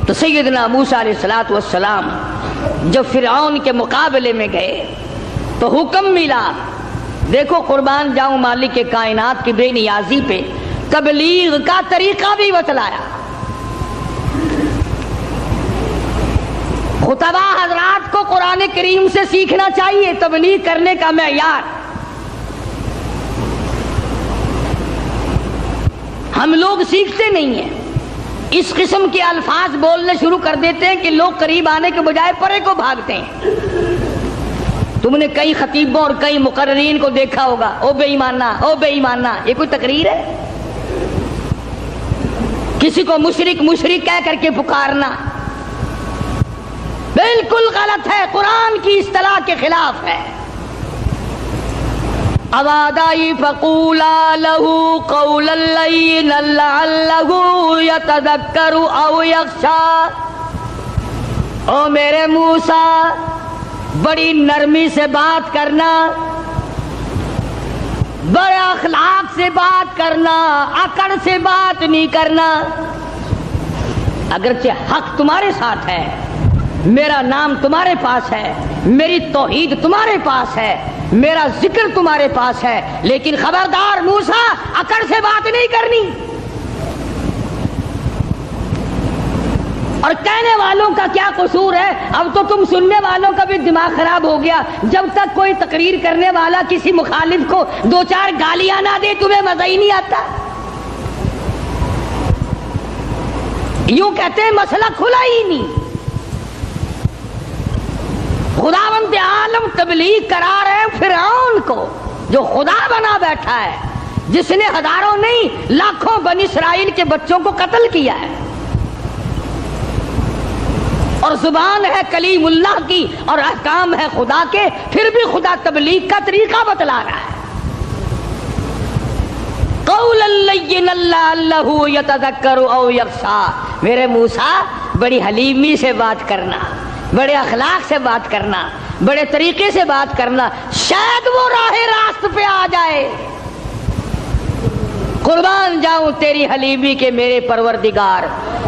تو سیدنا موسیٰ علیہ السلام جب فرعون کے مقابلے میں گئے تو حکم ملا، دیکھو قربان جاؤں مالک کے کائنات کی بے نیازی پہ تبلیغ کا طریقہ بھی بتلایا۔ خطبہ حضرات کو قرآن کریم سے سیکھنا چاہیے تبلیغ کرنے کا معیار۔ ہم لوگ سیکھتے نہیں ہیں، اس قسم کے الفاظ بولنے شروع کر دیتے ہیں کہ لوگ قریب آنے کے بجائے پرے کو بھاگتے ہیں۔ تم نے کئی خطیبوں اور کئی مقررین کو دیکھا ہوگا، او بے ایمانہ، او بے ایمانہ، یہ کوئی تقریر ہے؟ کسی کو مشرک مشرک کہہ کر کے پکارنا بالکل غلط ہے، قرآن کی اصطلاح کے خلاف ہے۔ اوادائی فقولا لہو قولا لینا لعلہ یتذکر او یخشی۔ او میرے موسیٰ، بڑی نرمی سے بات کرنا، بڑے اخلاق سے بات کرنا، اکڑ سے بات نہیں کرنا۔ اگرچہ حق تمہارے ساتھ ہے، میرا نام تمہارے پاس ہے، میری توحید تمہارے پاس ہے، میرا ذکر تمہارے پاس ہے، لیکن خبردار موسیٰ، اکڑ سے بات نہیں کرنی۔ اور کہنے والوں کا کیا قصور ہے؟ اب تو تم سننے والوں کا بھی دماغ خراب ہو گیا۔ جب تک کوئی تقریر کرنے والا کسی مخالف کو دو چار گالیاں نہ دے تمہیں مزہ ہی نہیں آتا۔ یوں کہتے ہیں مسئلہ کھلا ہی نہیں۔ خداوند عالم تبلیغ کرا رہے ہیں فرعون کو، جو خدا بنا بیٹھا ہے، جس نے ہزاروں نہیں لاکھوں بنی اسرائیل کے بچوں کو قتل کیا ہے، اور زبان ہے کلیم اللہ کی اور احکام ہے خدا کے، پھر بھی خدا تبلیغ کا طریقہ بتلا رہا ہے۔ قولا لینا لعلہ یتذکر او یخشی۔ میرے موسیٰ، بڑی حلیمی سے بات کرنا، بڑے اخلاق سے بات کرنا، بڑے طریقے سے بات کرنا، شاید وہ راہ راست پہ آ جائے۔ قربان جاؤں تیری حلیمی کے میرے پروردگار،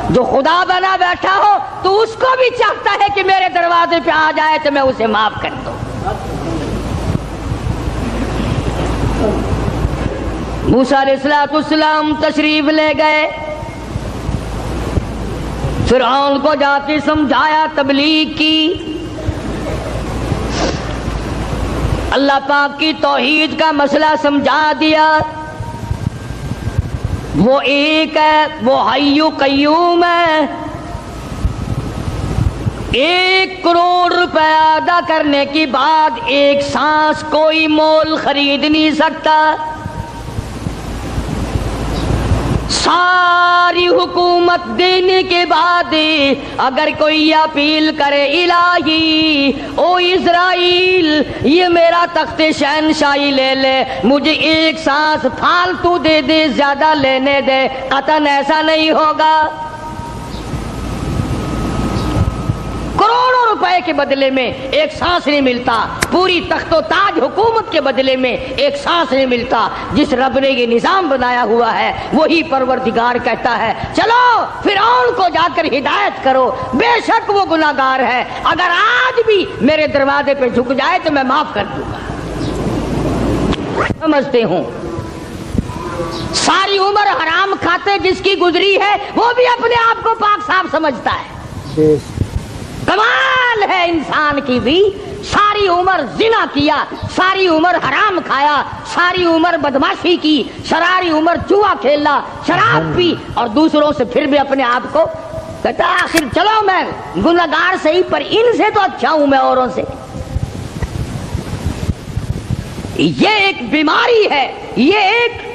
جو خدا بنا بیٹھا ہو تو اس کو بھی چاہتا ہے کہ میرے دروازے پہ آ جائے تو میں اسے معاف کر دوں۔ موسیٰ علیہ السلام تشریف لے گئے، فرعون کو جا کے سمجھایا، تبلیغ کی، اللہ پاک کی توحید کا مسئلہ سمجھا دیا۔ وہ ایک ہے، وہ حی قیوم ہے، 1 کروڑ روپے ادا کرنے کے بعد ایک سانس کوئی مول خرید نہیں سکتا، ساری حکومت دینے کے بعد اگر کوئی اپیل کرے الہی او اسرائیل یہ میرا تخت شہنشاہی لے لے، مجھے ایک سانس فالتو دے دے، زیادہ لینے دے، قطعاً ایسا نہیں ہوگا۔ کروڑوں روپے کے بدلے میں ایک سانس نہیں ملتا، پوری تخت و تاج حکومت کے بدلے میں ایک سانس نہیں ملتا۔ جس رب نے یہ نظام بنایا ہوا ہے وہی پروردگار کہتا ہے چلو فرعون کو جا کر ہدایت کرو، بے شک وہ گناہگار ہے، اگر آج بھی میرے دروازے پہ جھک جائے تو میں معاف کر دوں گا۔ سمجھتے ہوں ساری عمر باتیں جس کی گزری ہے وہ بھی اپنے آپ کو پاک صاف سمجھتا ہے. کمال ہے انسان کی بھی. ساری عمر زنا کیا, ساری عمر حرام کھایا, ساری عمر بدماشی کی, ساری عمر جوا کھیلا, شراب پی, اور دوسروں سے پھر بھی اپنے آپ کو کہتا آخر چلو میں گنہگار صحیح پر ان سے تو اچھا ہوں میں اوروں سے. یہ ایک بیماری ہے, یہ ایک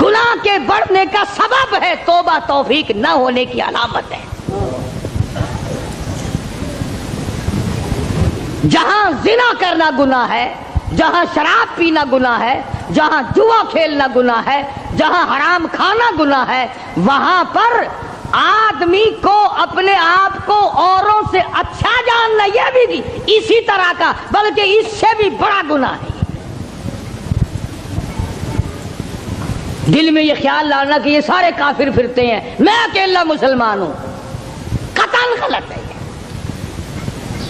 گناہ کے بڑھنے کا سبب ہے, توبہ توفیق نہ ہونے کی علامت ہے. جہاں زنا کرنا گناہ ہے, جہاں شراب پینا گناہ ہے, جہاں جوا کھیلنا گناہ ہے, جہاں حرام کھانا گناہ ہے, وہاں پر آدمی کو اپنے آپ کو اوروں سے اچھا جاننا یہ بھی اسی طرح کا بلکہ اس سے بھی بڑا گناہ ہے. دل میں یہ خیال لانا کہ یہ سارے کافر پھرتے ہیں, میں اکیلا مسلمان ہوں, قطعاً غلط ہے.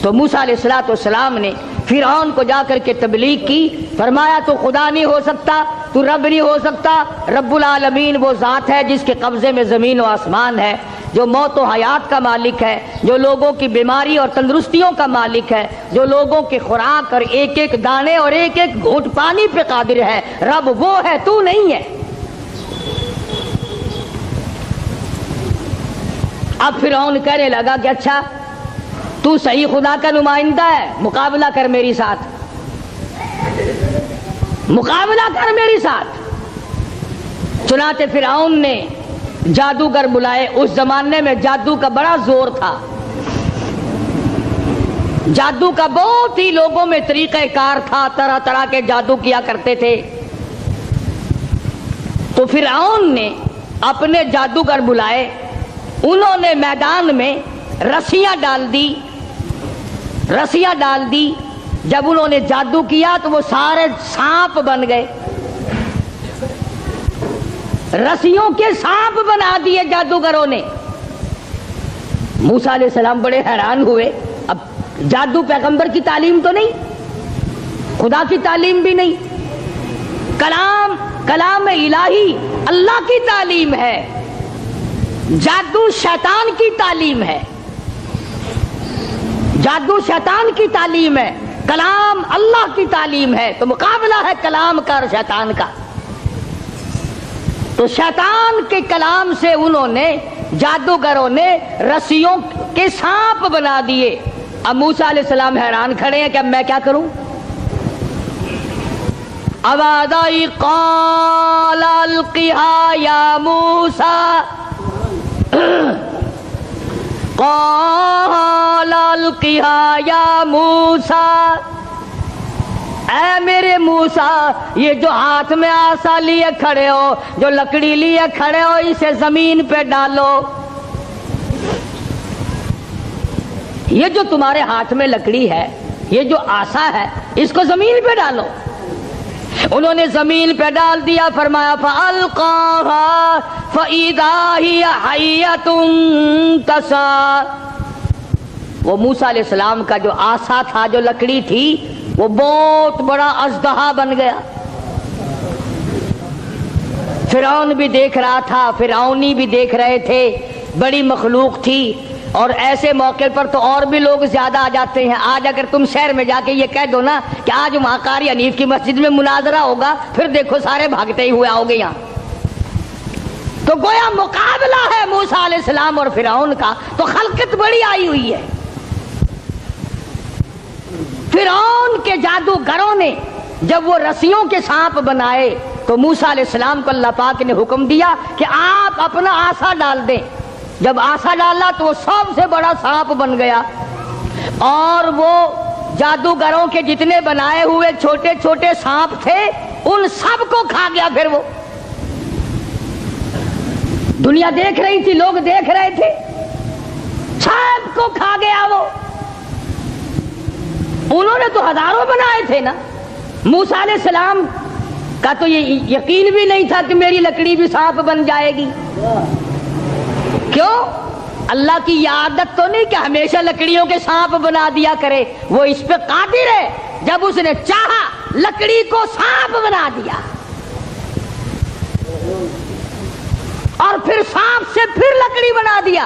تو موسیٰ علیہ السلام نے فرعون کو جا کر کے تبلیغ کی, فرمایا تو خدا نہیں ہو سکتا, تو رب نہیں ہو سکتا. رب العالمین وہ ذات ہے جس کے قبضے میں زمین و آسمان ہے, جو موت و حیات کا مالک ہے, جو لوگوں کی بیماری اور تندرستیوں کا مالک ہے, جو لوگوں کے خوراک اور ایک ایک دانے اور ایک ایک گھونٹ پانی پہ قادر ہے. رب وہ ہے, تو نہیں ہے. اب فرعون کہنے لگا کہ اچھا تو صحیح خدا کا نمائندہ ہے, مقابلہ کر میری ساتھ, مقابلہ کر میری ساتھ. چنانچہ فرعون نے جادوگر بلائے. اس زمانے میں جادو کا بڑا زور تھا, جادو کا بہت ہی لوگوں میں طریقہ کار تھا, طرح طرح کے جادو کیا کرتے تھے. تو فرعون نے اپنے جادوگر بلائے, انہوں نے میدان میں رسیاں ڈال دی, رسیاں ڈال دی. جب انہوں نے جادو کیا تو وہ سارے سانپ بن گئے, رسیوں کے سانپ بنا دیے جادوگروں نے. موسیٰ علیہ السلام بڑے حیران ہوئے. اب جادو پیغمبر کی تعلیم تو نہیں, خدا کی تعلیم بھی نہیں, کلام الہی اللہ کی تعلیم ہے, جادو شیطان کی تعلیم ہے, جادو شیطان کی تعلیم ہے, کلام اللہ کی تعلیم ہے. تو مقابلہ ہے کلام کا اور شیطان کا. تو شیطان کے کلام سے انہوں نے, جادوگروں نے رسیوں کے سانپ بنا دیے. اب موسیٰ علیہ السلام حیران کھڑے ہیں کہ اب میں کیا کروں. آواز آئی قال القها یا موسیٰ, قال القها یا موسیٰ, اے میرے موسیٰ یہ جو ہاتھ میں آسا لیے کھڑے ہو, جو لکڑی لیے کھڑے ہو, اسے زمین پہ ڈالو. یہ جو تمہارے ہاتھ میں لکڑی ہے, یہ جو آسا ہے, اس کو زمین پہ ڈالو. انہوں نے زمین پہ ڈال دیا. فرمایا فَأَلْقَاهَا فَإِذَا هِيَ حَيَّةٌ تَسْعَىٰ. وہ موسیٰ علیہ السلام کا جو آسا تھا, جو لکڑی تھی, وہ بہت بڑا اژدہا بن گیا. فرعون بھی دیکھ رہا تھا, فرعونی بھی دیکھ رہے تھے, بڑی مخلوق تھی. اور ایسے موقع پر تو اور بھی لوگ زیادہ آ جاتے ہیں. آج اگر تم شہر میں جا کے یہ کہہ دو نا کہ آج وہاں قاری حنیف کی مسجد میں مناظرہ ہوگا, پھر دیکھو سارے بھاگتے ہی ہوئے آؤ گے یہاں. تو گویا مقابلہ ہے موسیٰ علیہ السلام اور فرعون کا. تو خلقت بڑی آئی ہوئی ہے. فرعون کے جادوگروں نے جب وہ رسیوں کے سانپ بنائے تو موسیٰ علیہ السلام کو اللہ پاک نے حکم دیا کہ آپ اپنا آسا ڈال دیں. جب آسا ڈالا تو وہ سب سے بڑا سانپ بن گیا, اور وہ جادوگروں کے جتنے بنائے ہوئے چھوٹے چھوٹے سانپ تھے ان سب کو کھا گیا. پھر وہ دنیا دیکھ رہی تھی, لوگ دیکھ رہے تھے, سب کو کھا گیا وہ. انہوں نے تو ہزاروں بنائے تھے نا. موسیٰ علیہ السلام کا تو یہ یقین بھی نہیں تھا کہ میری لکڑی بھی سانپ بن جائے گی. کیوں؟ اللہ کی یہ عادت تو نہیں کہ ہمیشہ لکڑیوں کے سانپ بنا دیا کرے, وہ اس پہ قادر ہے. جب اس نے چاہا لکڑی کو سانپ بنا دیا. پھر سانپ سے پھر لکڑی بنا دیا.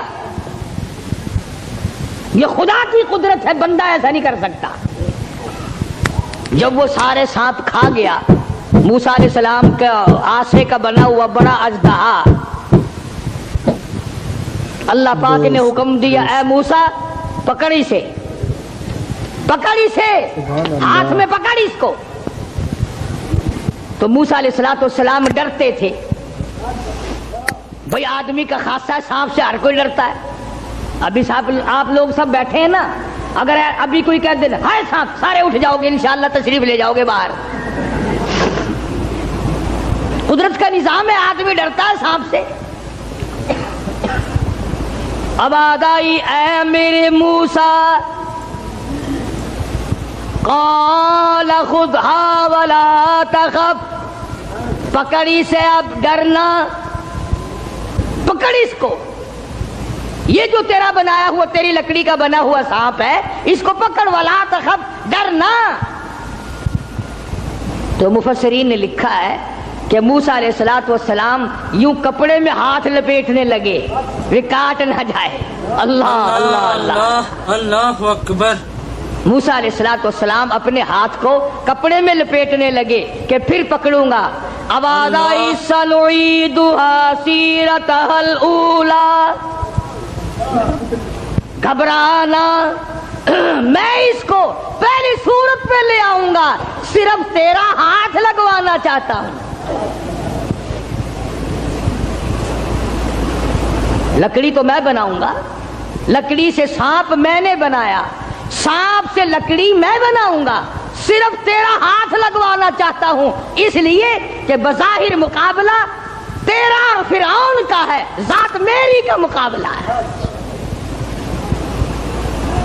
یہ خدا کی قدرت ہے، بندہ ایسا نہیں کر سکتا. جب وہ سارے سانپ کھا گیا، موسیٰ علیہ السلام کا آسے کا بنا ہوا بڑا اژدہا، اللہ پاک نے حکم دیا اے موسیٰ پکڑ اسے، ہاتھ میں پکڑ اس کو. تو موسیٰ علیہ السلام ڈرتے تھے. بھئی آدمی کا خاصہ ہے، سانپ سے ہر کوئی ڈرتا ہے. ابھی آپ لوگ سب بیٹھے ہیں نا، اگر ابھی کوئی کہہ دے ہائے سانپ، سارے اٹھ جاؤ گے انشاءاللہ، تشریف لے جاؤ گے باہر. قدرت کا نظام ہے، آدمی ڈرتا ہے سانپ سے. اب آگائی اے میرے موسیٰ، قال خذھا ولا تخف، پکڑی سے اب ڈرنا، پکڑ اس کو. یہ جو تیرا بنایا ہوا، تیری لکڑی کا بنا ہوا سانپ ہے، اس کو پکڑ، ولا تخف، ڈرنا. تو مفسرین نے لکھا ہے کہ موسیٰ علیہ السلام یوں کپڑے میں ہاتھ لپیٹنے لگے وہ کاٹ نہ جائے. اللہ اللہ اللہ اللہ اکبر. موسیٰ علیہ السلام اپنے ہاتھ کو کپڑے میں لپیٹنے لگے کہ پھر پکڑوں گا. اب آدائی سنعیدھا سیرتھا الاولی، گھبرانا، میں اس کو پہلی صورت پہ لے آؤں گا، صرف تیرا ہاتھ لگوانا چاہتا ہوں. لکڑی تو میں بناؤں گا، لکڑی سے سانپ میں نے بنایا، سانپ سے لکڑی میں بناؤں گا، صرف تیرا ہاتھ لگوانا چاہتا ہوں، اس لیے کہ بظاہر مقابلہ تیرا اور فرعون کا ہے، ذات میری کا مقابلہ ہے.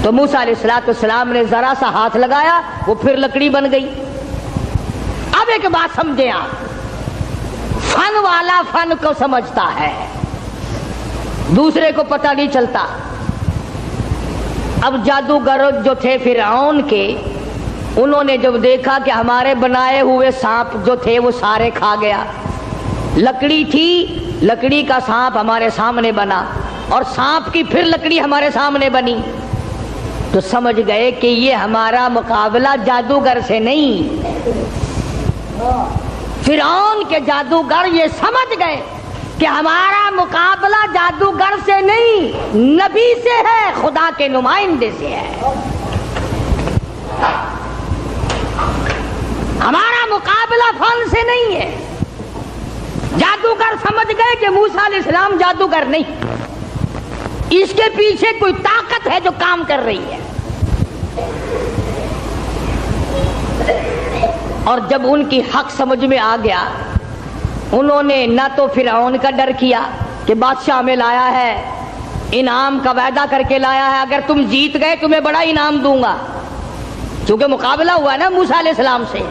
تو موسیٰ علیہ السلام نے ذرا سا ہاتھ لگایا، وہ پھر لکڑی بن گئی. اب ایک بات سمجھیں آپ، فن والا فن کو سمجھتا ہے، دوسرے کو پتہ نہیں چلتا. اب جادوگر جو تھے فرعون کے، انہوں نے جب دیکھا کہ ہمارے بنائے ہوئے سانپ جو تھے وہ سارے کھا گیا، لکڑی تھی، لکڑی کا سانپ ہمارے سامنے بنا، اور سانپ کی پھر لکڑی ہمارے سامنے بنی، تو سمجھ گئے کہ یہ ہمارا مقابلہ جادوگر سے نہیں. فرعون کے جادوگر یہ سمجھ گئے کہ ہمارا مقابلہ جادوگر سے نہیں، نبی سے ہے، خدا کے نمائندے سے ہے. ہمارا مقابلہ فن سے نہیں ہے. جادوگر سمجھ گئے کہ موسیٰ علیہ السلام جادوگر نہیں، اس کے پیچھے کوئی طاقت ہے جو کام کر رہی ہے. اور جب ان کی حق سمجھ میں آ گیا، انہوں نے نہ تو فرعون کا ڈر کیا کہ بادشاہ میں لایا ہے، انعام کا وعدہ کر کے لایا ہے، اگر تم جیت گئے تمہیں بڑا انعام دوں گا، کیونکہ مقابلہ ہوا نا موسیٰ علیہ السلام سے،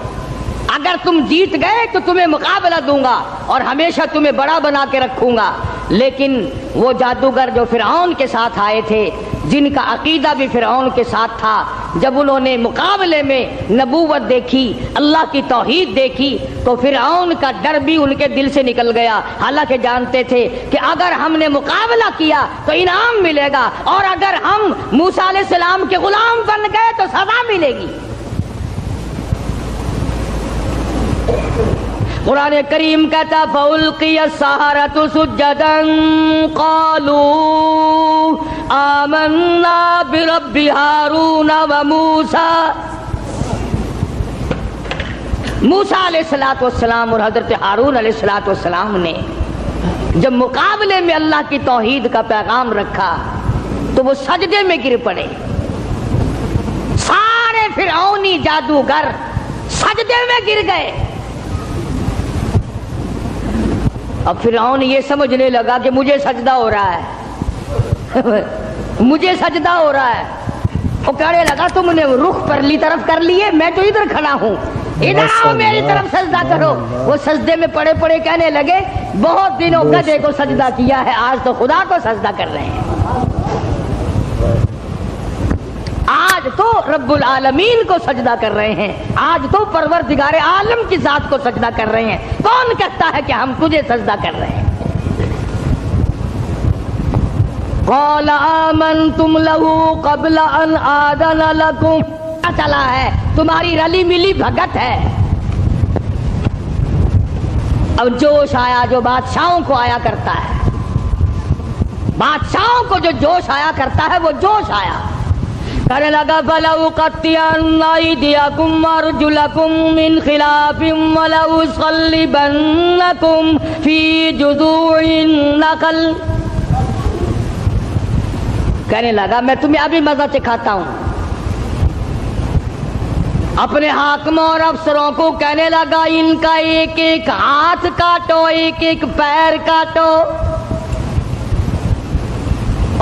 اگر تم جیت گئے تو تمہیں مقابلہ دوں گا اور ہمیشہ تمہیں بڑا بنا کے رکھوں گا. لیکن وہ جادوگر جو فرعون کے ساتھ آئے تھے، جن کا عقیدہ بھی فرعون کے ساتھ تھا، جب انہوں نے مقابلے میں نبوت دیکھی، اللہ کی توحید دیکھی، تو فرعون کا ڈر بھی ان کے دل سے نکل گیا. حالانکہ جانتے تھے کہ اگر ہم نے مقابلہ کیا تو انعام ملے گا، اور اگر ہم موسیٰ علیہ السلام کے غلام بن گئے تو سزا ملے گی. قرآن کریم کہتا فَأُلْقِيَ السَّحَرَةُ سُجَّدًا قَالُوا آمَنَّا بِرَبِّ هَارُونَ وَمُوسَىٰ. موسیٰ علیہ السلام اور حضرت ہارون علیہ السلام نے جب مقابلے میں اللہ کی توحید کا پیغام رکھا تو وہ سجدے میں گر پڑے. سارے فرعونی جادوگر سجدے میں گر گئے. اب فرعون یہ سمجھنے لگا کہ مجھے سجدہ ہو رہا ہے مجھے سجدہ ہو رہا ہے. وہ کہنے لگا تم نے رخ پرلی طرف کر لیے، میں تو ادھر کھڑا ہوں، ادھر آؤ میری طرف سجدہ کرو. وہ سجدے میں پڑے پڑے کہنے لگے بہت دنوں گدھے کو سجدہ کیا ہے، آج تو خدا کو سجدہ کر رہے ہیں، آج تو رب العالمین کو سجدہ کر رہے ہیں، آج تو پروردگار عالم کی ذات کو سجدہ کر رہے ہیں. کون کہتا ہے کہ ہم تجھے سجدہ کر رہے ہیں؟ قال آمنتم له قبل ان آذن لكم، پتہ چلا ہے تمہاری رلی ملی بھگت ہے. اب جوش آیا جو بادشاہوں کو آیا کرتا ہے، بادشاہوں کو جو جوش آیا کرتا ہے وہ جوش آیا. کہنے لگا فَلَأُقَطِّعَنَّ أَيْدِيَكُمْ وَأَرْجُلَكُمْ مِنْ خِلَافٍ وَلَأُصَلِّبَنَّكُمْ فِي جُذُوعِ النَّخْلِ. کہنے لگا میں تمہیں ابھی مزہ چکھاتا ہوں. اپنے حاکموں اور افسروں کو کہنے لگا ان کا ایک ایک ہاتھ کاٹو، ایک ایک پیر کاٹو،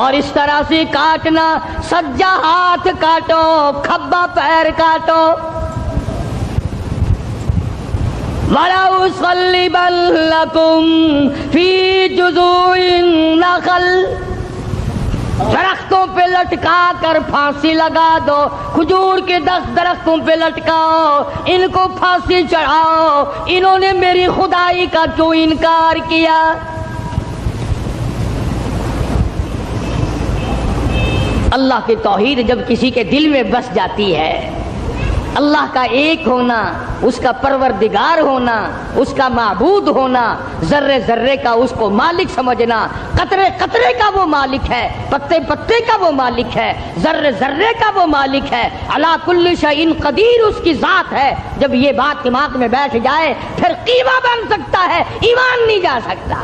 اور اس طرح سے کاٹنا سجا ہاتھ کاٹو، کھبا پیر کاٹو. وَلَأُصَلِّبَنَّكُمْ فِي جُذُوعِ النَّخْلِ، درختوں پہ لٹکا کر پھانسی لگا دو، کھجور کے 10 درختوں پہ لٹکاؤ، ان کو پھانسی چڑھاؤ. انہوں نے میری خدائی کا کیوں انکار کیا؟ اللہ کی توحید جب کسی کے دل میں بس جاتی ہے، اللہ کا ایک ہونا، اس کا پروردگار ہونا، اس کا معبود ہونا، ذرے ذرے کا اس کو مالک سمجھنا، قطرے قطرے کا وہ مالک ہے، پتے پتے کا وہ مالک ہے، ذرے ذرے کا وہ مالک ہے، علی کل شیء قدیر اس کی ذات ہے. جب یہ بات دماغ میں بیٹھ جائے پھر قیمہ بن سکتا ہے، ایمان نہیں جا سکتا.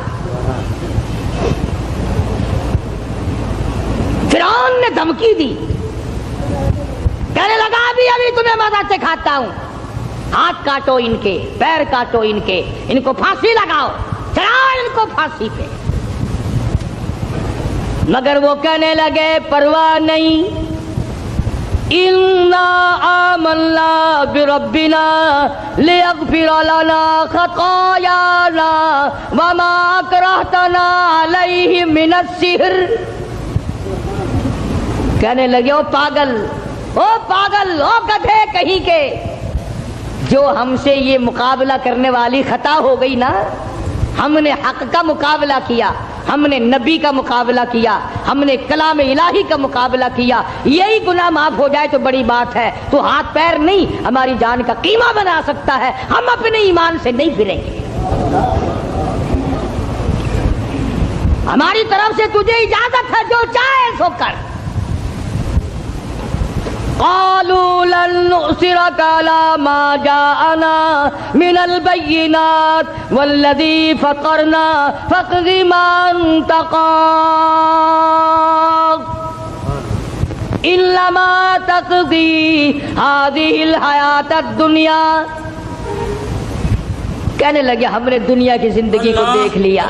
فرعون نے دھمکی دی، کہنے لگا ابھی تمہیں مزہ چکھاتا ہوں، ہاتھ کاٹو ان کے، پیر کاٹو ان کے، ان کو پھانسی لگاؤ، چڑھاؤ ان کو پھانسی پہ. مگر وہ کہنے لگے پرواہ نہیں، اِنَّا آمَنَّا بِرَبِّنَا لِيَغْفِرَ لَنَا خَطَايَانَا وَمَا أَكْرَهْتَنَا عَلَيْهِ مِنَ السِّحْرِ. کہنے لگے او پاگل، او پاگل، او گدھے کہیں کے، جو ہم سے یہ مقابلہ کرنے والی خطا ہو گئی نا، ہم نے حق کا مقابلہ کیا، ہم نے نبی کا مقابلہ کیا، ہم نے کلام الہی کا مقابلہ کیا، یہی گناہ معاف ہو جائے تو بڑی بات ہے. تو ہاتھ پیر نہیں ہماری جان کا قیمہ بنا سکتا ہے، ہم اپنے ایمان سے نہیں پھریں گے. ہماری طرف سے تجھے اجازت ہے، جو چاہے سو کر. قالوا لن نؤثرك على ما جاءنا من البينات والذي فطرنا فاقض ما انت قاض إنما تقضي هذه الحياة الدنيا. کہنے لگے ہم نے دنیا کی زندگی کو دیکھ لیا،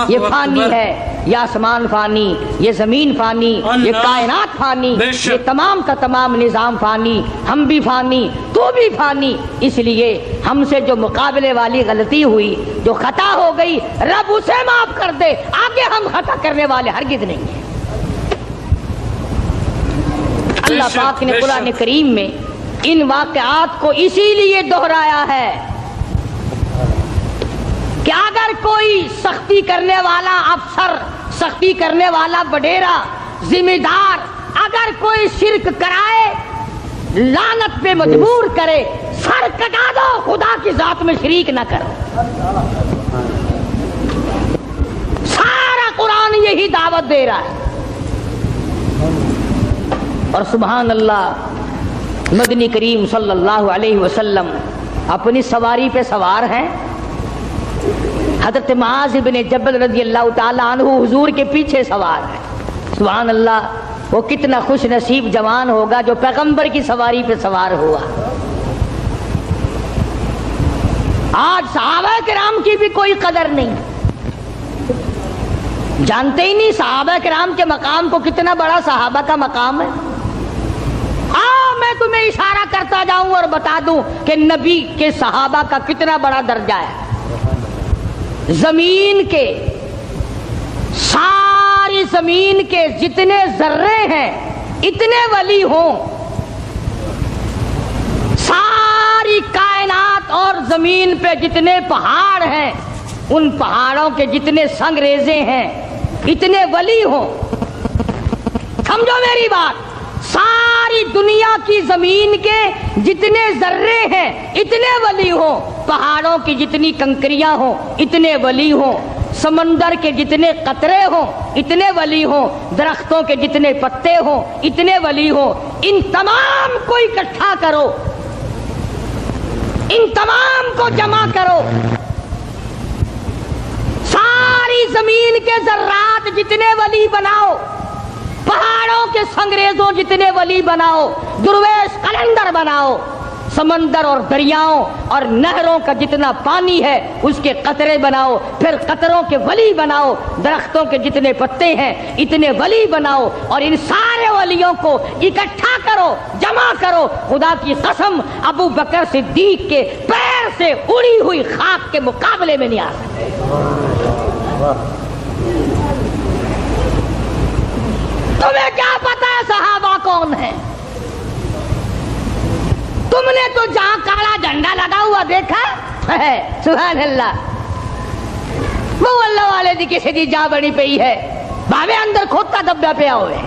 یہ فانی ہے، یہ آسمان فانی، یہ زمین فانی، یہ کائنات فانی، یہ تمام کا تمام نظام فانی، ہم بھی فانی، تو بھی فانی. اس لیے ہم سے جو مقابلے والی غلطی ہوئی، جو خطا ہو گئی، رب اسے معاف کر دے، آگے ہم خطا کرنے والے ہرگز نہیں ہیں. اللہ پاک نے قرآن کریم میں ان واقعات کو اسی لیے دہرایا ہے کہ اگر کوئی سختی کرنے والا افسر، سختی کرنے والا وڈیرا، ذمہ دار اگر کوئی شرک کرائے، لعنت پہ مجبور کرے، سر کٹا دو، خدا کی ذات میں شریک نہ کرو. سارا قرآن یہی دعوت دے رہا ہے. اور سبحان اللہ، مدنی کریم صلی اللہ علیہ وسلم اپنی سواری پہ سوار ہیں. حضرت معاذ بن جبل رضی اللہ تعالیٰ عنہ حضور کے پیچھے سوار ہے. سبحان اللہ، وہ کتنا خوش نصیب جوان ہوگا جو پیغمبر کی سواری پہ سوار ہوا. آج صحابہ کرام کی بھی کوئی قدر نہیں، جانتے ہی نہیں صحابہ کرام کے مقام کو، کتنا بڑا صحابہ کا مقام ہے. میں تمہیں اشارہ کرتا جاؤں اور بتا دوں کہ نبی کے صحابہ کا کتنا بڑا درجہ ہے. زمین کے، ساری زمین کے جتنے ذرے ہیں، اتنے ولی ہوں، ساری کائنات اور زمین پہ جتنے پہاڑ ہیں، ان پہاڑوں کے جتنے سنگ ریزے ہیں، اتنے ولی ہوں، سمجھو میری بات، ساری دنیا کی زمین کے جتنے ذرے ہیں اتنے ولی ہوں، پہاڑوں کی جتنی کنکریاں ہوں اتنے ولی ہوں، سمندر کے جتنے قطرے ہوں اتنے ولی ہوں، درختوں کے جتنے پتے ہوں اتنے ولی ہوں، ان تمام کو اکٹھا کرو، ان تمام کو جمع کرو، ساری زمین کے ذرات جتنے ولی بناؤ، پہاڑوں کے سنگریزوں جتنے ولی بناؤ، درویش قلندر بناؤ، سمندر اور دریاؤں اور نہروں کا جتنا پانی ہے اس کے قطرے بناؤ، پھر قطروں کے ولی بناؤ، درختوں کے جتنے پتے ہیں اتنے ولی بناؤ، اور ان سارے ولیوں کو اکٹھا کرو، جمع کرو، خدا کی قسم ابو بکر صدیق کے پیر سے اڑی ہوئی خاک کے مقابلے میں نہیں آ سکتے۔ تمہیں کیا پتا ہے صحابہ کون ہے؟ تم نے تو جہاں کالا جھنڈا لگا ہوا دیکھا ہے، سبحان اللہ، وہ اللہ والے دی کسی دی جا بڑی پئی ہے، بھاوے اندر کھوتا دبا پیا ہوئے۔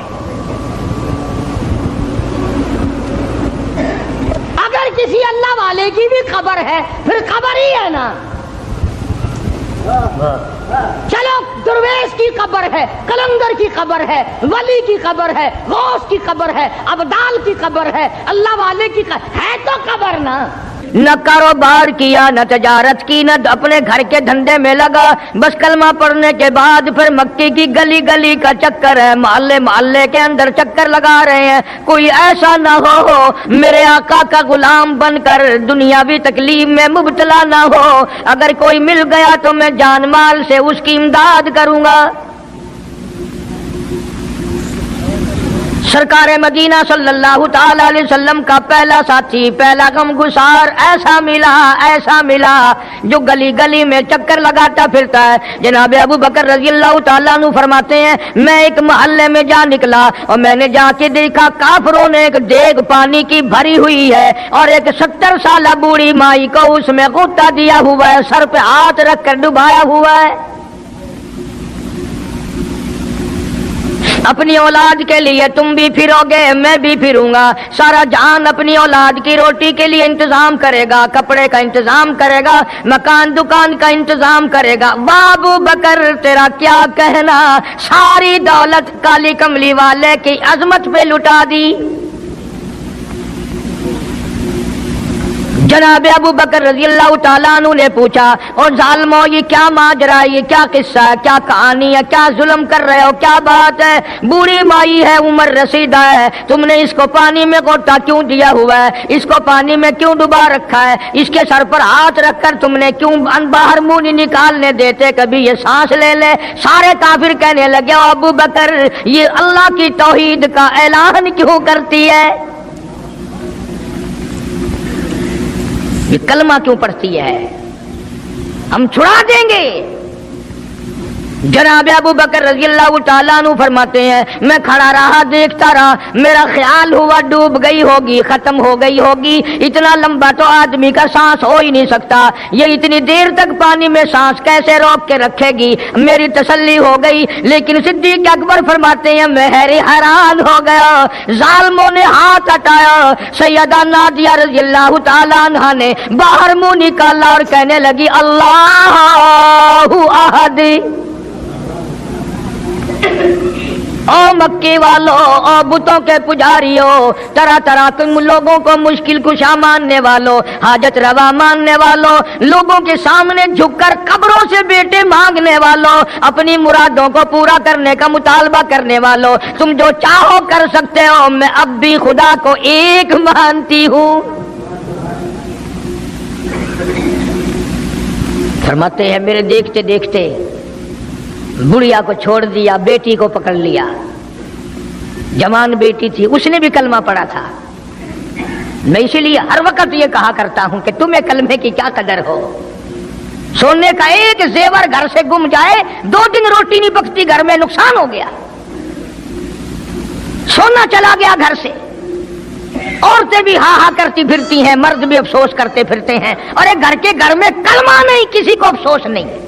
اگر کسی اللہ والے کی بھی خبر ہے پھر خبر ہی ہے نا، چلو درویش کی خبر ہے، قلندر کی خبر ہے، ولی کی خبر ہے، غوث کی خبر ہے، ابدال کی خبر ہے، اللہ والے کی ہے تو خبر نا۔ نہ کاروبار کیا، نہ تجارت کی، نہ اپنے گھر کے دھندے میں لگا، بس کلمہ پڑھنے کے بعد پھر مکے کی گلی گلی کا چکر ہے، محلے محلے کے اندر چکر لگا رہے ہیں۔ کوئی ایسا نہ ہو میرے آقا کا غلام بن کر دنیاوی تکلیف میں مبتلا نہ ہو، اگر کوئی مل گیا تو میں جان مال سے اس کی امداد کروں گا۔ سرکار مدینہ صلی اللہ تعالی علیہ وسلم کا پہلا ساتھی، پہلا غم گسار ایسا ملا جو گلی گلی میں چکر لگاتا پھرتا ہے۔ جناب ابو بکر رضی اللہ تعالیٰ عنہ فرماتے ہیں میں ایک محلے میں جا نکلا اور میں نے جا کے دیکھا کافروں نے ایک دیگ پانی کی بھری ہوئی ہے اور ایک 70 سالہ بوڑھی مائی کو اس میں غوطہ دیا ہوا ہے، سر پہ ہاتھ رکھ کر ڈبایا ہوا ہے۔ اپنی اولاد کے لیے تم بھی پھرو گے، میں بھی پھروں گا، سارا جہان اپنی اولاد کی روٹی کے لیے انتظام کرے گا، کپڑے کا انتظام کرے گا، مکان دکان کا انتظام کرے گا۔ ابو بکر تیرا کیا کہنا، ساری دولت کالی کملی والے کی عظمت پہ لٹا دی۔ جناب ابو بکر رضی اللہ تعالیٰ عنہ نے پوچھا اور ظالمو یہ کیا ماجرا ہے، یہ کیا قصہ ہے، کیا کہانی ہے، کیا ظلم کر رہے ہو، کیا بات ہے؟ بوڑھی مائی ہے، عمر رسیدہ ہے، تم نے اس کو پانی میں غوطہ کیوں دیا ہوا ہے، اس کو پانی میں کیوں ڈبا رکھا ہے، اس کے سر پر ہاتھ رکھ کر تم نے کیوں باہر منہ نہیں نکالنے دیتے، کبھی یہ سانس لے لے۔ سارے کافر کہنے لگے ابو بکر یہ اللہ کی توحید کا اعلان کیوں کرتی ہے، یہ کلمہ کیوں پڑھتی ہے، ہم چھڑا دیں گے۔ جناب ابو بکر رضی اللہ تعالیٰ عنہ فرماتے ہیں میں کھڑا رہا، دیکھتا رہا، میرا خیال ہوا ڈوب گئی ہوگی، ختم ہو گئی ہوگی، اتنا لمبا تو آدمی کا سانس ہو ہی نہیں سکتا، یہ اتنی دیر تک پانی میں سانس کیسے روک کے رکھے گی، میری تسلی ہو گئی۔ لیکن صدیق اکبر فرماتے ہیں میں حیران ہو گیا، ظالموں نے ہاتھ ہٹایا، سیدہ نادیہ رضی اللہ تعالیٰ عنہا نے باہر منہ نکالا اور کہنے لگی اللہ احد۔ او مکی والو، او بتوں کے پجاریوں، طرح طرح کے لوگوں کو مشکل کشا ماننے والوں، حاجت روا ماننے والوں، لوگوں کے سامنے جھک کر قبروں سے بیٹے مانگنے والوں، اپنی مرادوں کو پورا کرنے کا مطالبہ کرنے والوں، تم جو چاہو کر سکتے ہو، میں اب بھی خدا کو ایک مانتی ہوں۔ فرماتے ہیں میرے دیکھتے دیکھتے بڑھیا کو چھوڑ دیا، بیٹی کو پکڑ لیا، جوان بیٹی تھی، اس نے بھی کلمہ پڑھا تھا۔ میں اسی لیے ہر وقت یہ کہا کرتا ہوں کہ تمہیں کلمے کی کیا قدر ہو، سونے کا ایک زیور گھر سے گم جائے، 2 دن روٹی نہیں پکتی گھر میں، نقصان ہو گیا، سونا چلا گیا گھر سے، عورتیں بھی ہاں ہاں کرتی پھرتی ہیں، مرد بھی افسوس کرتے پھرتے ہیں، اور ایک گھر کے گھر میں کلمہ نہیں، کسی کو افسوس نہیں۔